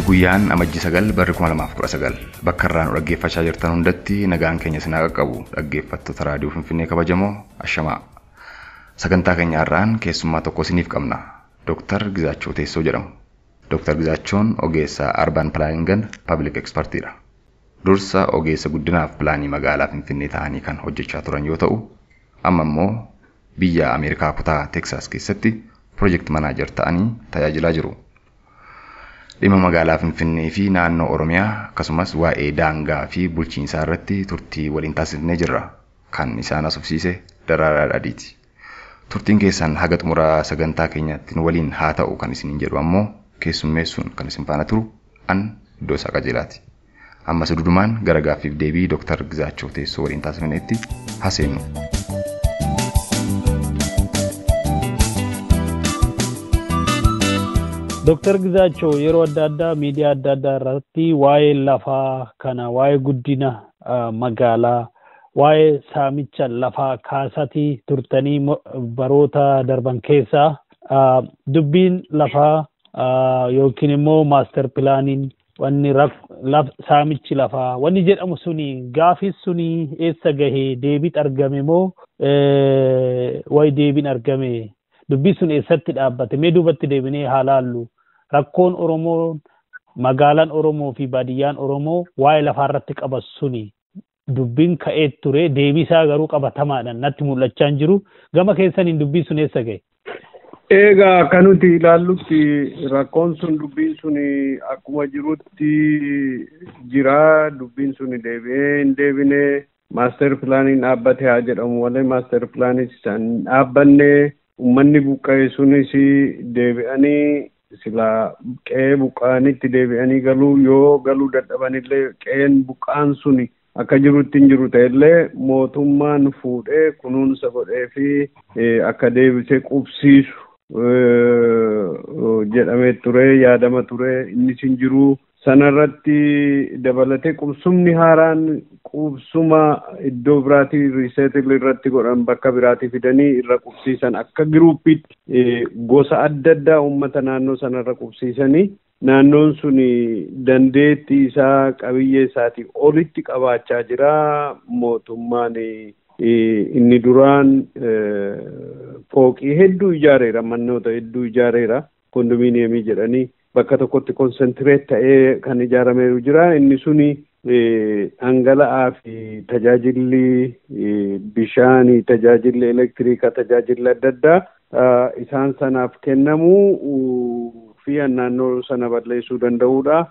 Guyyaan amajjii 9 barri 2019 bakka irraan dhaggeeffachaa jirtan hundatti nagaan keenya sinaa qaqqabu dhaggeeffattoota raadiyoo Finfinnee kabajamoo ashamaa. Sagantaa keenya irraan keessummaa tokko isiniif qabna. Dr. Gizaachoo Teessoo jedhamu. Dr. Gizaachoon ogeessa Urban Planning and Public Expertidha. Dursa ogeessa guddinaaf pilaanii magaalaa Finfinnee ta'anii kan hojjechaa turan yoo ta'u, amma immoo biyya Ameerikaa kutaa Texas keessatti Project Manager ta'anii tajaajilaa jiru. Dhimma magaalaa Finfinnee fi naannoo Oromiyaa akkasumas waa'ee daangaa fi bulchiinsaa irratti turtii waliin taasifnee jirra. Kan isaan asofsiise Daraaraa Dhadhiiti. Turtiin keessan haga xumuraa sagantaa keenyaatti waliin haa ta'u kan isiniin jedhu ammoo keessummeessuun kan isin faana turu an Iddoo Isaa Qajeelaati. Ammas dudumaan gara gaaffiif deebii Dr. Gizaachoo Teessoo waliin taasifnetti haseennu. Dr. Gizaachoo yeroo adda addaa miidiyaa adda addaa irratti waa'ee lafaa kana waa'ee guddina magaalaa waa'ee saamicha lafaa kaasatii turtanii baroota darban keessaa dubbiin lafaa yookiin immoo master plaaniin wanni saamichi lafaa wanni jedhamu suni gaafis suni eessa gahee deebiin argame moo waa'ee deebiin argame dubbii sun eessatti dhaabbate mee duubatti deebinee haalaallu rakkoon Oromoo magaalaan Oromoo fi baadiyyaan Oromoo waa'ee lafaa irratti qaban suni dubbiin ka'ee ture deebisaa garuu qabatamaadhaan natti mul'achaa hin jiru gama keessaniin dubbii sun eessa gahe? Egaa kanuti ilaallutti rakkoon sun dubbiin sun akkuma jirutti jira dubbiin sun deebi'ee hin deebine maaster pilaaniin dhaabbate haa jedhamu malee maaster pilaanii isaan dhaabbanne uummanni buqqa'e sunis deebi'anii sila qe'ee buqqa'anitti deebi'anii galuu yoo galuu dadhabanillee qe'een buqqa'an suni akka jirutti hin jiru ta'ellee mootummaan fuudhee kunuunsa godhee fi akka deebisee qubsiisu jedhamee ture yaadama ture innis hin jiru sanarratti dabalatee qubsumni haaraan qubsuma iddoo biraatii riiseetil irratti godhan bakka biraatii fidanii irra qubsiisan akka giruupitti gosa adda addaa uummata naannoo sanarra qubsiisanii naannoon sun dandeettii isaa qabiyyee isaatii olitti qabaachaa jira mootummaan inni duraan fooqii hedduu ijaareera mannoota hedduu ijaareera kondominiyeemii jedhanii bakka tokkotti konsentireet ta'ee kan ijaarameeru jira inni suni dhangala'aa fi tajaajilli bishaanii tajaajilli elektiriika tajaajilli adda addaa isaan sanaaf kennamu fi naannoo sana balleessuu danda'uudha.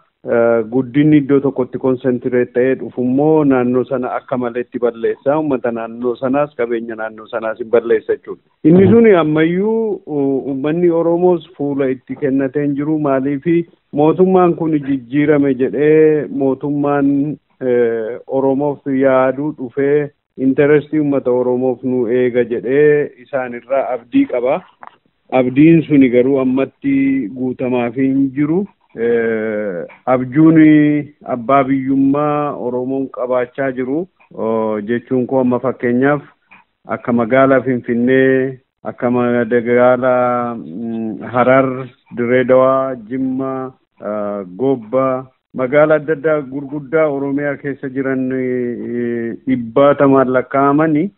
Guddinni iddoo tokkotti konsentireet ta'ee dhufummoo naannoo sana akka maleetti balleessa uummata naannoo sanaas qabeenya naannoo sanaas hin balleessa jechuudha. Inni suni ammayyuu uummanni Oromoos fuula itti kennatee hin jiru maaliifi mootummaan kun jijjiirame jedhee mootummaan Oromoof yaaduu dhufee intarestii uummata Oromoof nu eega jedhee isaanirraa abdii qaba. Abdiin suni garuu ammatti guutamaaf hin jiru. Abjuun abbaa biyyummaa Oromoon qabaachaa jiru jechuun koo amma fakkeenyaaf akka magaalaa Finfinnee akka magaalaa Harar, Direedawaa, Jimmaa, Goobba magaalaa adda addaa gurguddaa Oromiyaa keessa jiran 100 lakkaa'amanii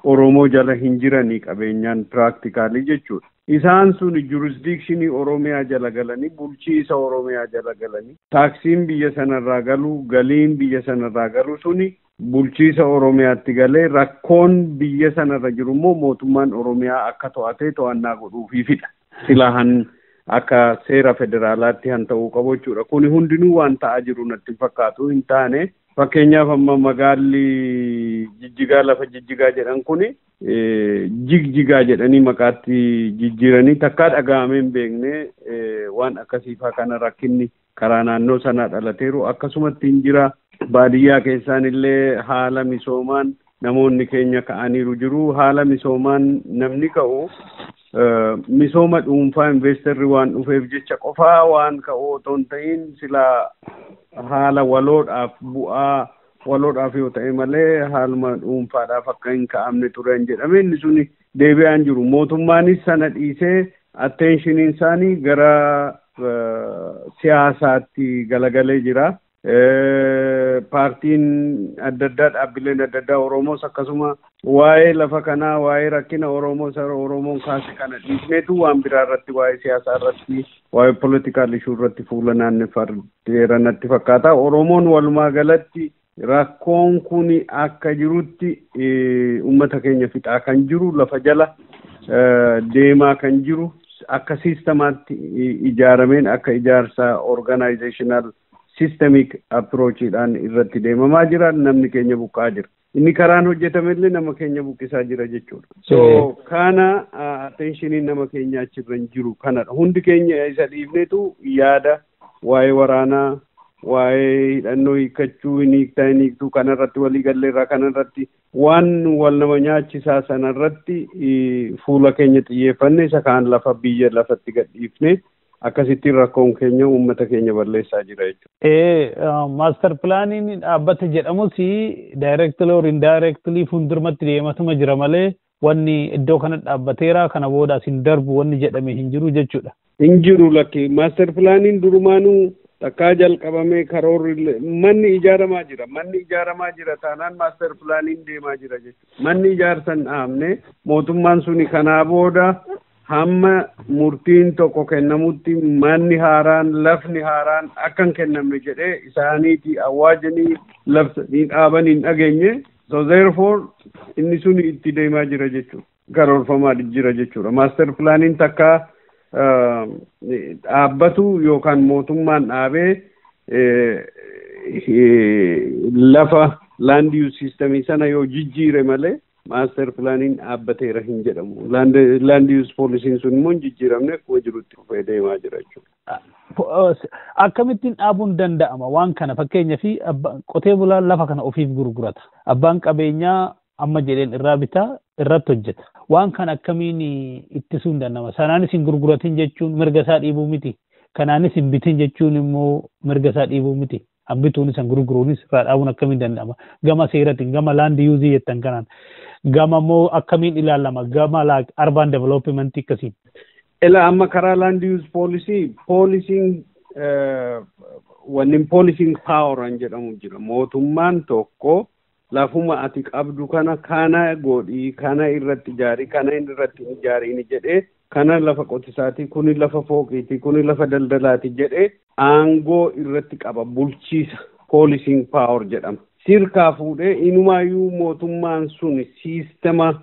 Oromoo jala hin jiranii qabeenyaan practically jechuudha. Isaan sun jurisdikshinii Oromiyaa jala galanii bulchiisa Oromiyaa jala galanii taaksiin biyya sanarraa galu galiin biyya sanarraa galu suni bulchiisa Oromiyaatti galee rakkoon biyya sanarra jiru immoo mootummaan Oromiyaa akka to'atee to'annaa godhuufiifidha. Silahan akka seera federaalaatti han ta'uu qabu jechuudha. Kuni hundinuu waan ta'aa jiru natti fakkaatu hin taane. Fakkeenyaaf amma magaalli Jijjigaa lafa Jijjigaa jedhan kuni Jigjigaa jedhanii maqaatti jijjiiranii takkaa dhaga'amee hin beekne waan akkasiifaa kana rakkinni karaa naannoo sanaa dhalateeru akkasumatti hin jira baadiyyaa keessaan illee haala misoomaan namoonni keenya ka'aniiru jiru haala misoomaan namni ka'u misooma dhuunfaa investorri waan dhufeef jecha qofaa waan ka'u otoo hin ta'in silaa haala waloodhaaf bu'aa waloodhaaf yoo ta'e malee haaluma dhuunfaadhaaf akka hin ka'amne turan jedhame inni suni deebi'aan jiru mootummaanis sana dhiisee attenshiniin isaanii gara siyaasaatti galagalee jira. Paartiin adda addaa dhaabbileen adda addaa Oromoos akkasuma waa'ee lafa kanaa waa'ee rakkina Oromoon kaase kana dhiisneetu waan biraa irratti waa'ee siyaasaa irratti waa'ee politikaal ishuu irratti fuula naanneeffateera natti fakkaata. Oromoon walumaa galatti rakkoon kun akka jirutti uummata keenya fixaa kan jiru lafa jala deemaa kan jiru akka siistamaatti ijaarameen akka ijaarsa organizational systemic approachidhaan irratti deemamaa jira. Namni keenya buqqaa jira. Inni karaan hojjetamellee nama keenya buqqisaa jira jechuudha. So kana attentionii nama keenya achirra hin jiru kanadha. Hundi keenya isa dhiifneetu yaada waa'ee waraanaa waa'ee hidhannoo hiikkachuu hiiktuu kanarratti walii galleerraa kanarratti waan wal nama nyaachisaa sanarratti fuula keenya xiyyeeffanne isa kaan biyya lafatti gadhiifne akkasitti rakkoon keenya uummata keenya balleessaa jira jechuudha. Master plaaniin dhaabbata jedhamus directly or indirectly fuuldurmatti deematuma jira malee wanni iddoo kana dhaabbateera kana booda hin darbu wanni jedhame hin jiru jechuudha. Hin jiru lakki master plaaniin durumaanuu takkaa jalqabamee karoorri manni ijaaramaa jira taanaan master plaaniin deemaa jira jechuudha. Manni ijaarsan dhaabne mootummaan suni kanaa booda hamma murtiin tokko kennamutti manni haaraan lafni haaraan akkan kennamne jedhee isaaniiti awaajanii labsanii dhaaban hin dhageenye. So therefore inni suni itti deemaa jira jechuudha. Karoorfamaa jira jechuudha. Master plaaniin takkaa dhaabbatu yookaan mootummaan dhaabee lafa land use systemii sana yoo jijjiire malee master plaaniin dhaabbateera hin jedhamu. Land use policies sun immoo hin jijjiiramne akkuma jirutti dhufee deemaa jira jechuudha. Akkamittiin dhaabuun danda'ama waan kana fakkeenyaaf qotee bulaan lafa kana ofiif gurgurata. Abbaan qabeenyaa amma jedheen irraa bitaa irratti hojjeta. Waan kana akkamiin ittisuu hin danda'ama. Sanaanis hin gurguratin jechuun mirga isaa dhiibuu miti. Kanaanis hin bitin jechuun immoo mirga isaa dhiibuu miti. Bituunis hin gurguruunis irraa dhaabuun akkamiin danda'ama. Gama seeratiin gama land use jettan kanaan. Gama immoo akkamiin ilaalama gama urban development akkasiin. Ila amma karaa land use poolisiin wanni poolisiin power jedhamu jira. Mootummaan tokko lafuma ati qabdu kana godhii kana irratti ijaari kana irratti ijaariini jedhee kana lafa qotisaati kuni lafa fooqiiti kuni lafa daldalaati jedhee aangoo irratti qaba bulchiisa poolisiin power jedhama. Sirkaa fuudhee inumaayyuu mootummaan sun siistema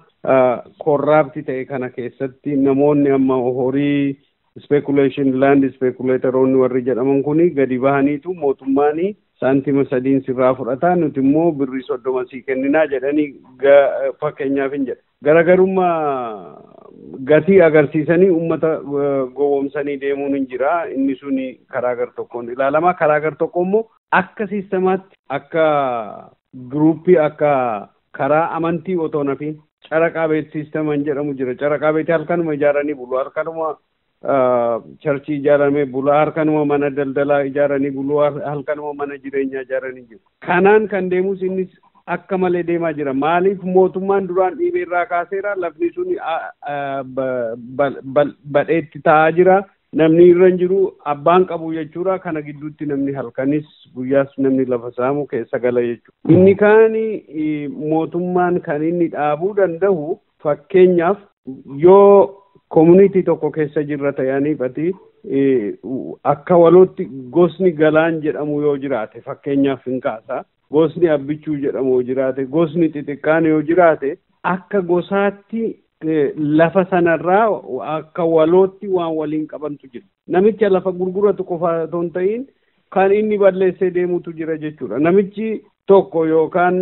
korraapti ta'e kana keessatti namoonni amma horii speculation land speculatoroonni warri jedhaman kuni gadi bahaniitu mootummaanii saantima 3 sirraa fudhataa nuti immoo birrii 30 sii kenninaa jedhanii fakkeenyaaf hin jedha. Garagarummaa gatii agarsiisanii uummata gowwoomsanii deemuun hin jira. Inni suni karaa gar tokkoon ilaalama. Karaa gar tokko immoo akka siistemaatti akka gruupii akka karaa amantii otoo nafi caraqaa beet siisteman jedhamu jira. Caraqaa beet halkanuma ijaaranii bulu halkanuma charchii ijaaramee bulaa harkanuma mana daldalaa ijaaranii buluu halkanuma mana jireenyaa ijaaranii jiru. Kanaan kan deemus innis akka malee deemaa jira. Maaliif mootummaan duraan dhiibee irraa kaaseera lafni sun badheetti taa'aa jira. Namni irra hin jiru abbaan qabu jechuudha. Kana gidduutti namni halkanis guyyaas namni lafa saamu keessa gala jechuudha. Inni kaani mootummaan kan inni dhaabuu danda'u fakkeenyaaf yoo community tokko keessa jirra ta'aniifati akka walootti gosni galaan jedhamu yoo jiraate fakkeenyaaf hin kaasa gosni abbichuu jedhamu yoo jiraate gosni xixiqqaan yoo jiraate akka gosaatti lafa sanarraa akka walootti waan waliin qabantu jira. Namicha lafa gurguratu qofa otoo hin ta'in kan inni balleessee deemutu jira jechuudha. Namichi tokko yookaan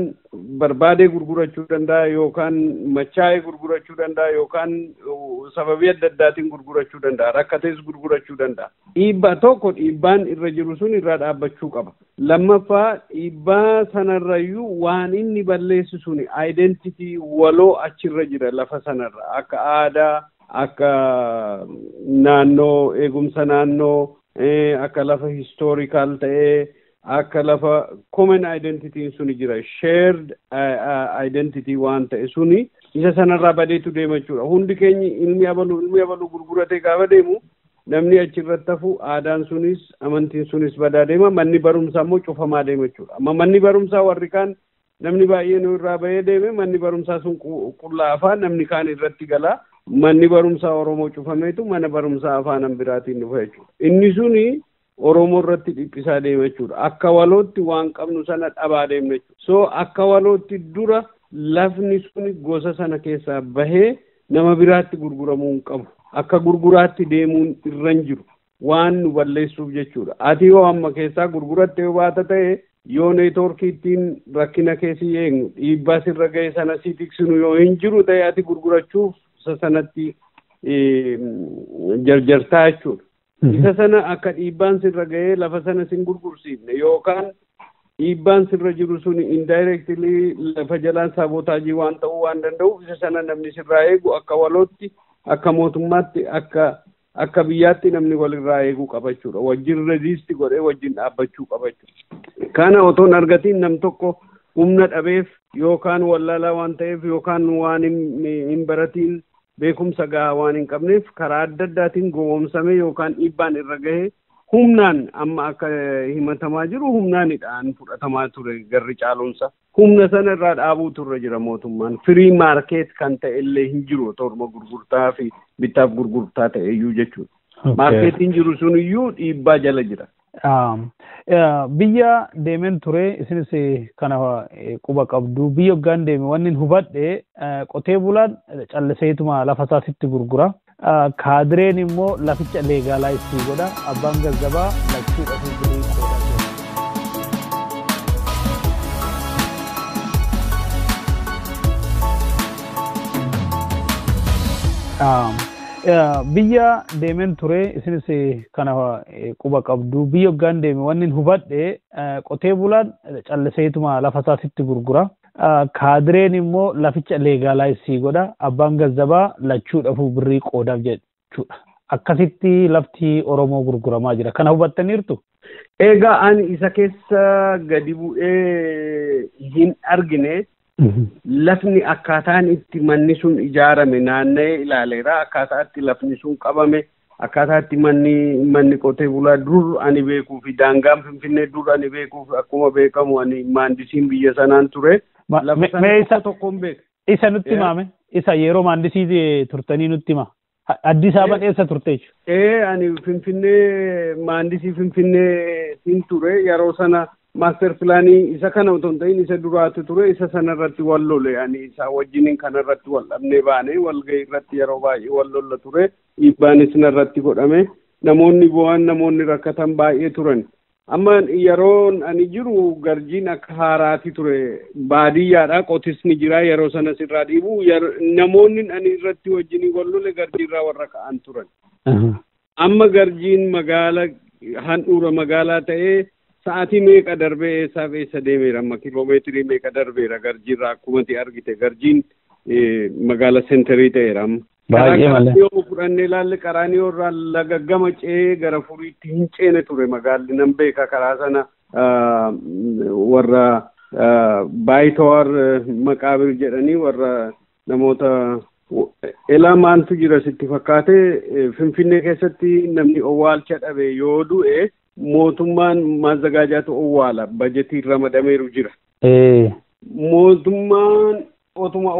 barbaadee gurgurachuu danda'a yookaan machaa'ee gurgurachuu danda'a yookaan sababii adda addaatiin gurgurachuu danda'a rakkatees gurgurachuu danda'a. Dhiibbaan irra jiru sun irraa dhaabbachuu qaba. Lammaffaa dhiibbaa sanarrayyuu waan inni balleessu suni identity waloo achirra jira lafa sanarra akka aadaa akka naannoo eegumsa naannoo akka lafa historical ta'ee akka lafa common identity suni jira shared identity waan ta'e suni isa sanarraa badeetu deema jechuudha. Hundi keenya ilmi abaluu gurguratee gaafa deemu namni achirratti hafu aadaan sunis amantiin sunis badaa deema manni barumsaa immoo cufamaa deema jechuudha. Amma manni barumsaa warri kaan namni baay'een irraa bahee deeme manni barumsaa sun qullaafaa namni kaan irratti galaa manni barumsaa Oromoo cufameetu mana barumsaa afaan biraatiin dhufa jechuudha. Inni suni Oromoo irratti dhiphisaa deema jechuudha. Akka walootti waan qabnu sana dhabaa deemna jechuudha. So akka walootti dura lafni suni gosa sana keessaa bahee nama biraatti gurguramuu hin qabu. Akka gurguraatti deemuun irra hin jiru waan nu balleessuuf jechuudha. Ati yoo amma keessaa gurgurattee baata ta'e yoo neetwoorkii ittiin rakkina keessi eegnu dhiibbaa sirra ga'e sana si tiksinu yoo hin jiru ta'e ati gurgurachuuf sanatti jarjartaa jechuudha. Isa sana akka dhiibbaan sirra ga'ee lafa sana sin gurgursiifne yookaan dhiibbaan sirra jiru sun indirectly lafa jalaan saabootaajii waan ta'uu waan danda'uuf isa sana namni sirraa eegu akka walootti akka mootummaatti akka biyyaatti namni walirraa eeguu qaba jechuudha. Wajjin reziisti godhee wajjin dhaabbachuu qaba jechuudha. Kana otoon argatiin nam tokko humna dhabeef yookaan wallaalaa waan ta'eef yookaan waan hin baratiin beekumsa gahaa waan hin qabneef karaa adda addaatiin gowwoomsame yookaan dhiibbaan irra gahee humnaan amma akka himatamaa jiru humnaanidhaan fudhatamaa ture garri caalumsa. Humna sana irraa dhaabuu turre jira mootummaan. Firii maarkeet kan ta'e illee hin jiru torba gurgurtaa fi bittaaf gurgurtaa ta'e iyyuu jechuudha. Maarkeetiin jiru sun iyyuu dhiibbaa jala jira. Biyya deemeen ture isinis kana quba qabdu biyya hoggaan deeme wanni hubadhe qotee bulaan calliseetuma lafa isaatitti gurgura. Kaadireen immoo laficha leegaalaayitii godha abbaan gazzabaa lachuu dhafuu birii qooda. Biyya deemeen ture isinis kana quba qabdu biyya hoggaan deeme wanni hubadhe qotee bulaan calliseetuma lafa isaatitti gurgura. Kaadireen immoo laficha leegaalaayitii godha abbaan gazzabaa lachuu dhafuu birii qoodaaf jechuudha. Akkasitti lafti Oromoo gurguramaa jira. Kana hubattaniirtu? Egaa ani isa keessa gadi bu'ee hin argine. Lafni akkaataan itti manni sun ijaarame naanna'ee ilaaleera. Akkaataa itti lafni sun qabame akkaataa itti manni qotee bulaa dur ani beekuu fi daangaan Finfinnee dur ani beekuu fi akkuma beekamu ani maandisiin biyya sanaan ture. Isa tokkoon beeka. Isa nutti himame. Isa yeroo maandisii turtanii nutti hima. Addis Ababa eessa turte jechuudha? Ani Finfinnee maandisii Finfinnee siin ture yeroo sana master pilaanii isa kana otoo hin ta'in isa duraatu ture isa sanarratti wal lole ani isa wajjiniin kanarratti wal dhabnee baane walgahii irratti yeroo baay'ee wal lolla ture dhiibbaanis narratti godhame namoonni bu'an namoonni rakkatan baay'ee turan. Amma yeroon ani jiru garjiin akka haaraati ture baadiyyaadha qotisni jira yeroo sana sirraa dhiibu namoonni ani irratti wajjinii wal lole garjiirraa warra ka'an turan. Amma garjiin magaala handhuura magaalaa ta'ee sa'aatii meeqa darbee eessaaf eessa deemeera amma kiloomeetirii meeqa darbeera garjiirraa akkumatti argite garjiin magaala seenterii ta'eera amma. Baay'ee malee. Yoo fudhannee ilaalle qaraanii irraa laga gama ce'ee gara furiitti hin ceene ture magaalli nan beeka karaa sana warra baayitoowar maqaabir jedhanii warra namoota elaa maaltu jira sitti fakkaate Finfinnee keessatti namni owwaalcha dhabe yoo du'e mootummaan maazagaajaatu owwaala bajetii ramadameeru jira. Mootummaan otuma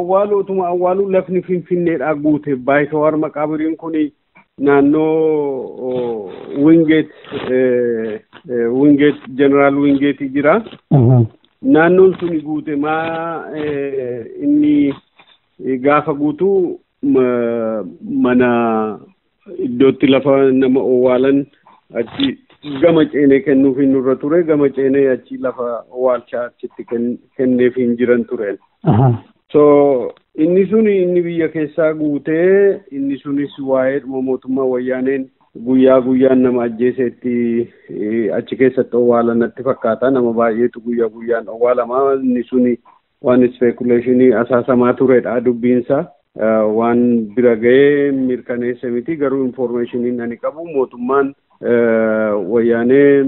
awwaalu lafni Finfinneedhaa guute baayitoowar maqaabiriin kun naannoo Wingeet Jeneraal Wingeetii jira. Naannoon suni guute inni gaafa guutu mana iddootti lafa nama owwaalan achi gama ceenee kennuuf hin nurra ture gama ceenee achi lafa owwaalchaa achitti kenneef hin jiran tureen. So inni biyya keessaa guutee inni sunis waa'ee dhuma mootummaa wayyaaneen guyyaan nama ajjeeseetti achi keessatti owwaalan natti fakkaata nama baay'eetu guyyaan owwaalamaa inni suni waan speculationi asaasamaa turedha dubbiinsa waan bira ga'ee mirkaneessa miti garuu informationiin ani qabu mootummaan wayyaanee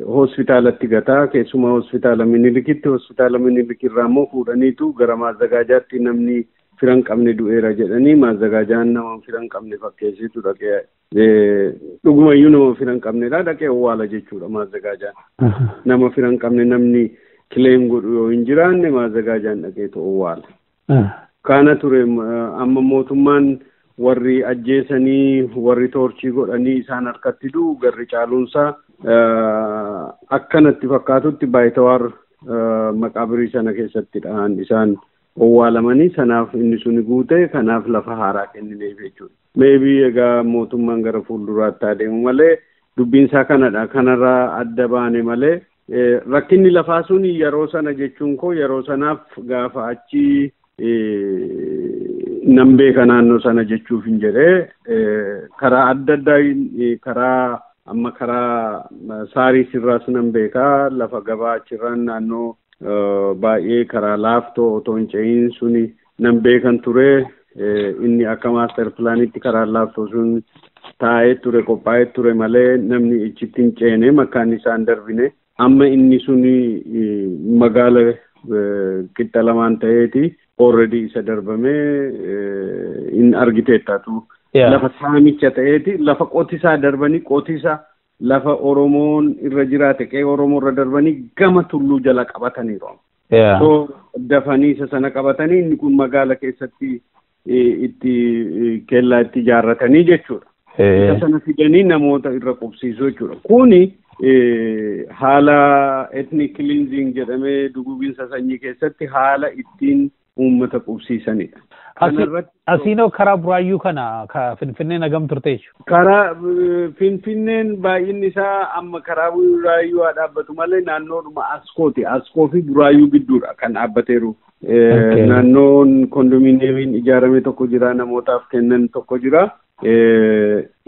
hospitaalatti gataa keessumaa hospitaala Minilikitti hospitaala Minilikirraa immoo fuudhaniitu gara maazagaajaatti namni firan qabne du'eera jedhanii maazagaajaan nama firan qabne fakkeessitu dhaqee dhugumayyuu nama firan qabnedha dhaqee owwaala jechuudha maazagaajaan. Nama firan qabne namni kileem godhu yoo hin jiraanne maazagaajaan dhaqeetu owwaala. Kana ture amma mootummaan warri ajjeesanii warri toorchii godhanii isaan harkatti du'u garri caaluunsaa akkanatti fakkaatutti baay'itawaar maqaabirii sana keessatti dhahan isaan owwaalamanii sanaaf inni suni guute kanaaf lafa haaraa kennineef jechuudha. Meebii egaa mootummaan gara fuulduraatti adeemu malee dubbiinsaa kanadha. Kanarraa adda baane malee rakkinni lafaa suni yeroo sana jechuun koo yeroo sanaaf gaafa achi nan beeka naannoo sana jechuuf hin jedhee karaa adda addaa karaa amma karaa saarii sirraas nan beekaa lafa gabaa achirraan naannoo baay'ee karaa laaftoo otoo hin ce'in suni nan beekan ture inni akka maaster pilaanitti karaa laaftoo sun taa'ee ture qophaa'ee ture malee namni ichitti hin ceene makkaan isaan darbine amma inni suni magaala qixa lamaan ta'eeti already isa darbamee in argiteettaatu lafa saamicha ta'eeti lafa qotisaa darbanii qotisa lafa Oromoon irra jiraate qe'ee Oromoo irra darbanii gama tulluu jala qabataniiru. So dafanii isa sana qabatanii inni kun magaala keessatti itti kellaa itti ijaarratanii jechuudha. Isa sana fidanii namoota irra qubsiisuu jechuudha. Kuni haala ethnic cleansing jedhamee duguuginsa sanyii keessatti haala ittiin uummata qubsiisanidha. Asiinoo karaa buraayyuu kana Finfinneen hagam turte jechuudha. Karaa Finfinneen baay'inni isaa amma karaa buraayyuu haa dhaabbatu malee naannoodhuma Askooti. Askoo fi buraayyuu gidduudha kan dhaabbateeru. Naannoon kondominiyeemiin ijaarame tokko jira namootaaf kennan tokko jira.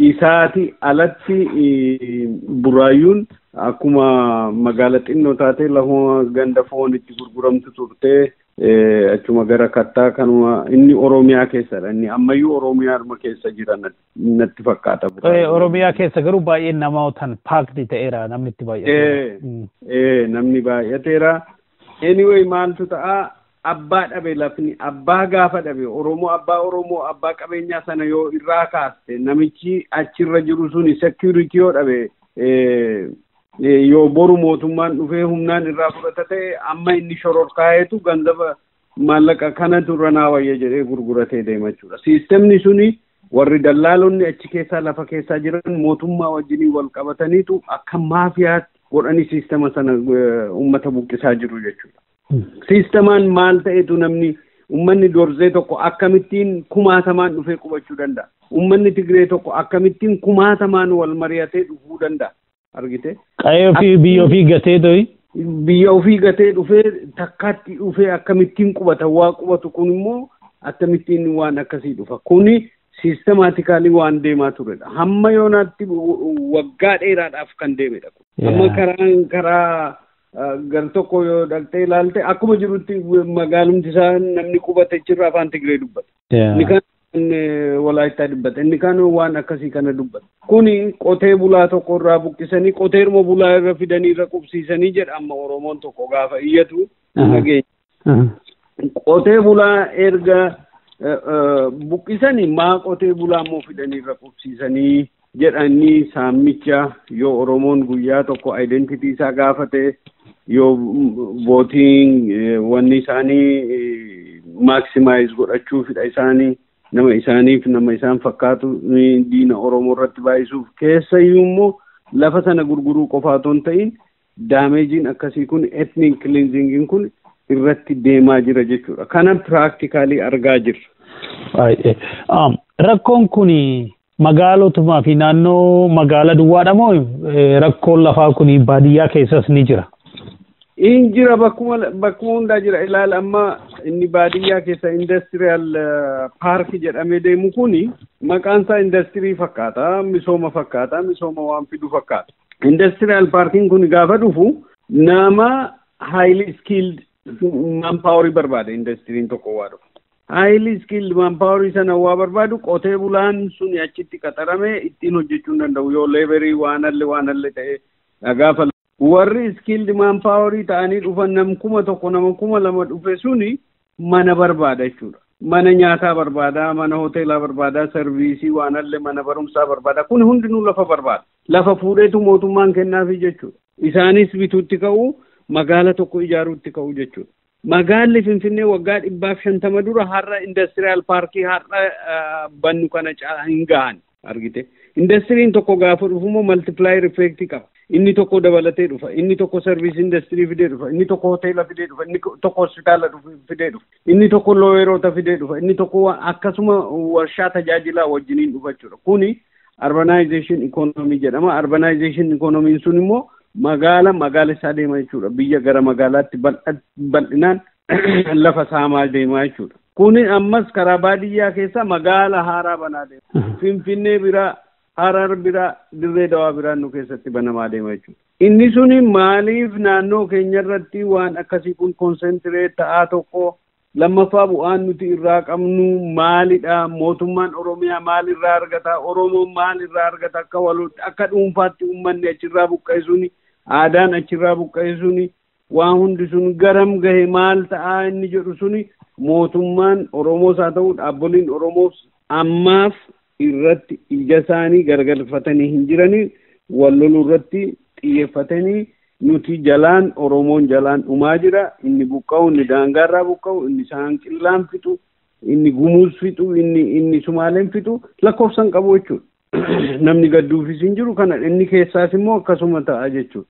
Isaati alatti buraayyuun akkuma magaala xinnoo taate lafuma ganda foon itti gurguramtu turte. Achuma gara kattaa kanuma inni Oromiyaa keessadha inni ammayyuu Oromiyaadhuma keessa jiran natti fakkaata. Oromiyaa keessa garuu baay'ee namootaan paakti ta'eera namni itti baay'ateera. Namni baay'ateera. Anyway maaltu ta'a abbaa dhabe lafni abbaa gaafa dhabe Oromoo abbaa qabeenyaa sana yoo irraa kaaste namichi achirra jiru suni security yoo dhabe yoo boru mootummaan dhufee humnaan irraa fudhata ta'e amma inni shororkaa'eetu ganzaba maallaqa kanatu irra naawayya jedhee gurguratee deema jechuudha. Siistemni suni warri dallaalonni achi keessaa lafa keessaa jiran mootummaa wajjinii wal qabataniitu akka maafiyaatti godhanii siistema sana uummata buqqisaa jiru jechuudha. Siistemaan maal ta'etu namni uummanni Dorzee tokko akkamittiin kumaatamaan dhufee qubachuu danda'a. Uummanni Tigree tokko akkamittiin kumaatamaan wal mari'atee dhufuu danda'a. Argite? Qayyoo fi biyya ofii gatee to'i? Biyya ofii gatee dhufee takkaatti dhufee akkamittiin qubata waa qubatu kun immoo akkamittiin waan akkasii dhufa. Kuni siistemaatikaalii waan deemaa turedha. Hamma yoonaatti waggaa dheeraadhaaf kan deemedha. Amma karaa gar tokko yoo dhaqxee ilaalte akkuma jirutti magaalumti isaa namni qubate jirra afaan Tigree dubbata. Inni kan Walaayittaa dubbata. Inni kan waan akkasii kana dubbata. Kuni qotee bulaa tokko irraa buqqisanii qoteeruma bulaa irra fidanii irra qubsiisanii jedha amma Oromoon tokko gaafa iyyatu nageenya. Qotee bulaa erga buqqisanii maa qotee bulaa immoo fidanii irra qubsiisanii jedhanii saamicha yoo Oromoon guyyaa tokko identity isaa gaafate yoo voting wanni isaanii maximize godhachuufidha isaanii nama isaaniif nama isaan fakkaatu diina Oromoo irratti baay'isuuf keessayyuu immoo lafa sana gurguruu qofa otoo hin ta'in daameejiin akkasii kun ethnic cleansing kun irratti deemaa jira jechuudha. Kana practically argaa jirra. Rakkoon kuni magaalotumaa fi naannoo magaala duwwaadha moo rakkoon lafaa kuni baadiyyaa keessas ni jira? In jira bakkuma hundaa jira. Ilaala amma inni baadiyyaa keessa industrial park jedhamee deemu kuni maqaan isaa industirii fakkaata, misooma fakkaata, misooma waan fidu fakkaata. Industrial parkiin kun gaafa dhufu nama highly skilled manpower barbaada industiriin tokko waa dhufu. Highly skilled manpower sana waa barbaadu qotee bulaan sun achitti qaxarame ittiin hojjechuu hin danda'u yoo leeverii waan alle ta'e gaafa warri skilled manpower ta'anii dhufan nama kuma tokko nama kuma lama dhufe suni mana barbaada jechuudha. mana nyaataa barbaada, mana hoteelaa barbaada, sarviisii waan allee mana barumsaa barbaada. Kun hundinuu lafa barbaada. Lafa fuudheetu mootummaan kennaafi jechuudha. Isaanis bituutti ka'u, magaala tokko ijaaruutti ka'u jechuudha. Magaalli Finfinnee waggaa 150 dura har'a indastiriyaal paarkii har'a bannu kana hin gahan argite. Indastiriin tokko gaafa dhufumoo maltiplaayer effektii qaba. Inni tokko dabalatee dhufa, inni tokko sarviis indastirii fidee dhufa, inni tokko hoteela fidee dhufa, inni tokko hospitaala fidee dhufa, inni tokko looyeroota fidee dhufa, inni tokko akkasuma warshaa tajaajilaa wajjiniin dhufa jechuudha. Kuni urbanization economy jedhama. Urbanization economy sun immoo magaala isaa deema jechuudha. Biyya gara magaalaatti bal'inaan lafa saamaa deema jechuudha. Kuni ammas karaa baadiyyaa keessa magaala haaraa banaa deema. Finfinnee biraa, Harar biraa, Dirree Dawaa biraan nu keessatti banamaa deema jechuudha. Inni suni maaliif naannoo keenya irratti waan akkasii kun konsentiree ta'aa tokko lammaffaa bu'aan nuti irraa qabnu maalidha? Mootummaan Oromiyaa maal irraa argata? Oromoon maal irraa argata? Akka dhuunfaatti uummanni achirraa buqqa'e aadaan achirraa buqqa'e waan hundi sun garam gahe maal ta'aa inni jedhu suni mootummaan Oromoos haa ta'u dhaabboliin Oromoos ammaaf irratti ija isaanii gargalfatanii hin jiranii wal loluu irratti xiyyeeffatanii nuti jalaan Oromoon jalaan dhumaa jira. Inni buqqa'u, inni daangaarraa buqqa'u, inni saanqillaan fixu, inni gumuus fixu, inni Sumaaleen fixu lakkoofsan qabu jechuudha. Namni gadduufis hin jiru kana inni keessaas immoo akkasuma ta'a jechuudha.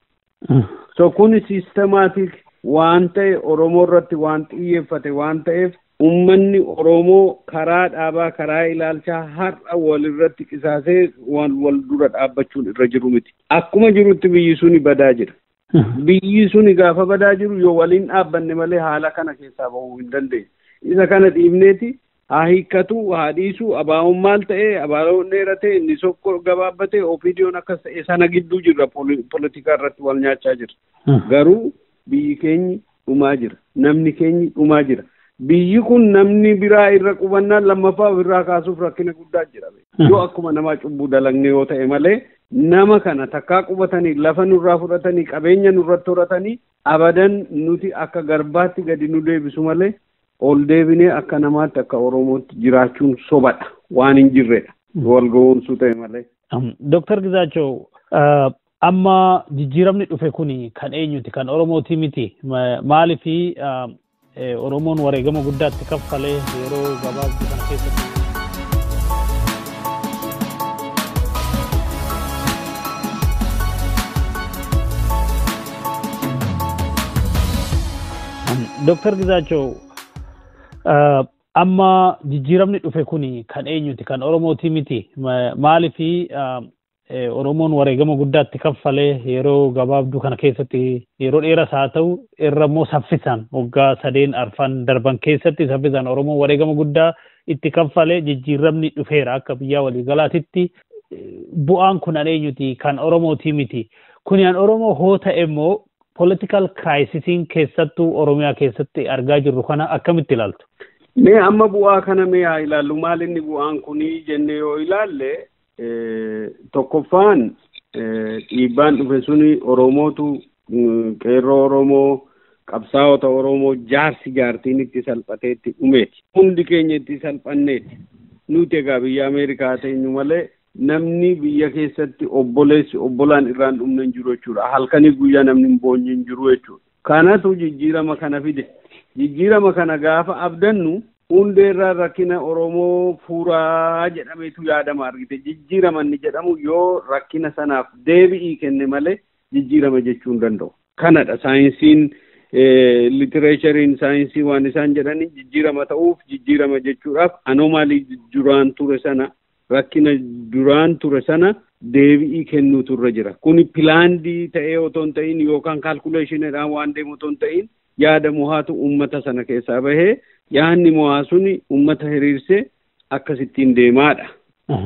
So kun sistemaatik waan ta'e Oromoo irratti waan xiyyeeffate waan ta'eef ummanni Oromoo karaa dhaabaa karaa ilaalchaa har'a walirratti qisaasee wal dura dhaabbachuun irra jiru miti. Akkuma jirutti biyyi suni badaa jira. Biyyi suni gaafa badaa jiru yoo waliin dhaabbanne malee haala kana keessaa bahuu hin dandeenye. Isa kana dhiibneeti haa hiikkatu, haa dhiisu, abaa'uun maal ta'e, abaa'uun dheerate, inni sokko gabaabbate, opiidiyoon akkas ta'e sana gidduu jirra poolitikaa irratti wal nyaachaa jira. Garuu biyyi keenyi dhumaa jira. Namni keenyi dhumaa jira. Biyyi kun namni biraa irra qubannaan lammaffaa ofirraa kaasuuf rakkina guddaa jira. Yoo akkuma namaa cubbuu dalagne yoo ta'e malee nama kana takkaa qubatanii lafa nurraa fudhatanii qabeenya nurratti horatanii abadan nuti akka garbaatti gadi nu deebisu malee ol deebinee akka namaatti akka Oromootti jiraachuun sobadha waan hin jirredha. Wal ga'uunsuu ta'e malee. Dr. Gizaachoo amma jijjiiramni dhufe kuni kan eenyuti? Kan Oromooti miti? Maaliifi Oromoon wareegama guddaatti kaffalee yeroo gabaabduu kana keessatti Dr. Gizaachoo amma jijjiiramni dhufe kuni kan eenyuti? Kan Oromooti miti? Maaliifi Oromoon wareegama guddaatti kaffalee yeroo gabaabduu kana keessatti yeroo dheeraas haa ta'u irra immoo saffisaan waggaa 3 arfan darban keessatti saffisaan Oromoon wareegama guddaa itti kaffalee jijjiiramni dhufeera akka biyyaa waliigalaatitti. Bu'aan kun eenyuti? Kan Oromooti miti? Kuni an Oromoo hoo ta'e immoo political crisisiin keessattuu Oromiyaa keessatti argaa jirru kana akkamitti ilaaltu? Mee amma bu'aa kana mee haa ilaallu. Maal inni bu'aan kunii jenne yoo ilaalle tokkoffaan dhiibbaan dhufe suni Oromootu qeerroo Oromoo qabsaa'ota Oromoo jaartiin itti salphatee itti dhumeeti. Hundi keenya itti salphanneeti. Nuti egaa biyya Ameerikaa teenyu malee namni biyya keessatti obbolaan irraan dhumne hin jiru jechuudha. Halkanii guyyaa namni hin boonye hin jiru jechuudha. Kanatu jijjiirama kana fide. Jijjiirama kana gaafa abdannu hundeerraa rakkina Oromoo fuuraa jedhameetu yaadama argite. Jijjiirama inni jedhamu yoo rakkina sanaaf deebi'ii kenne malee jijjiirama jechuu hin danda'u. Kanadha saayinsiin litereechariin saayinsii waan isaan jedhanii jijjiirama ta'uuf jijjiirama jechuudhaaf anomaalii duraan ture sana rakkina duraan ture sana deebi'ii kennuutu irra jira. Kuni pilaandii ta'ee otoo hin ta'in yookaan kaalkuleeshiniidhaan waan deemu otoo hin ta'in yaada mohaatu uummata sana keessaa bahee yaanni mohaa suni uummata hiriirsee akkasittiin deemaadha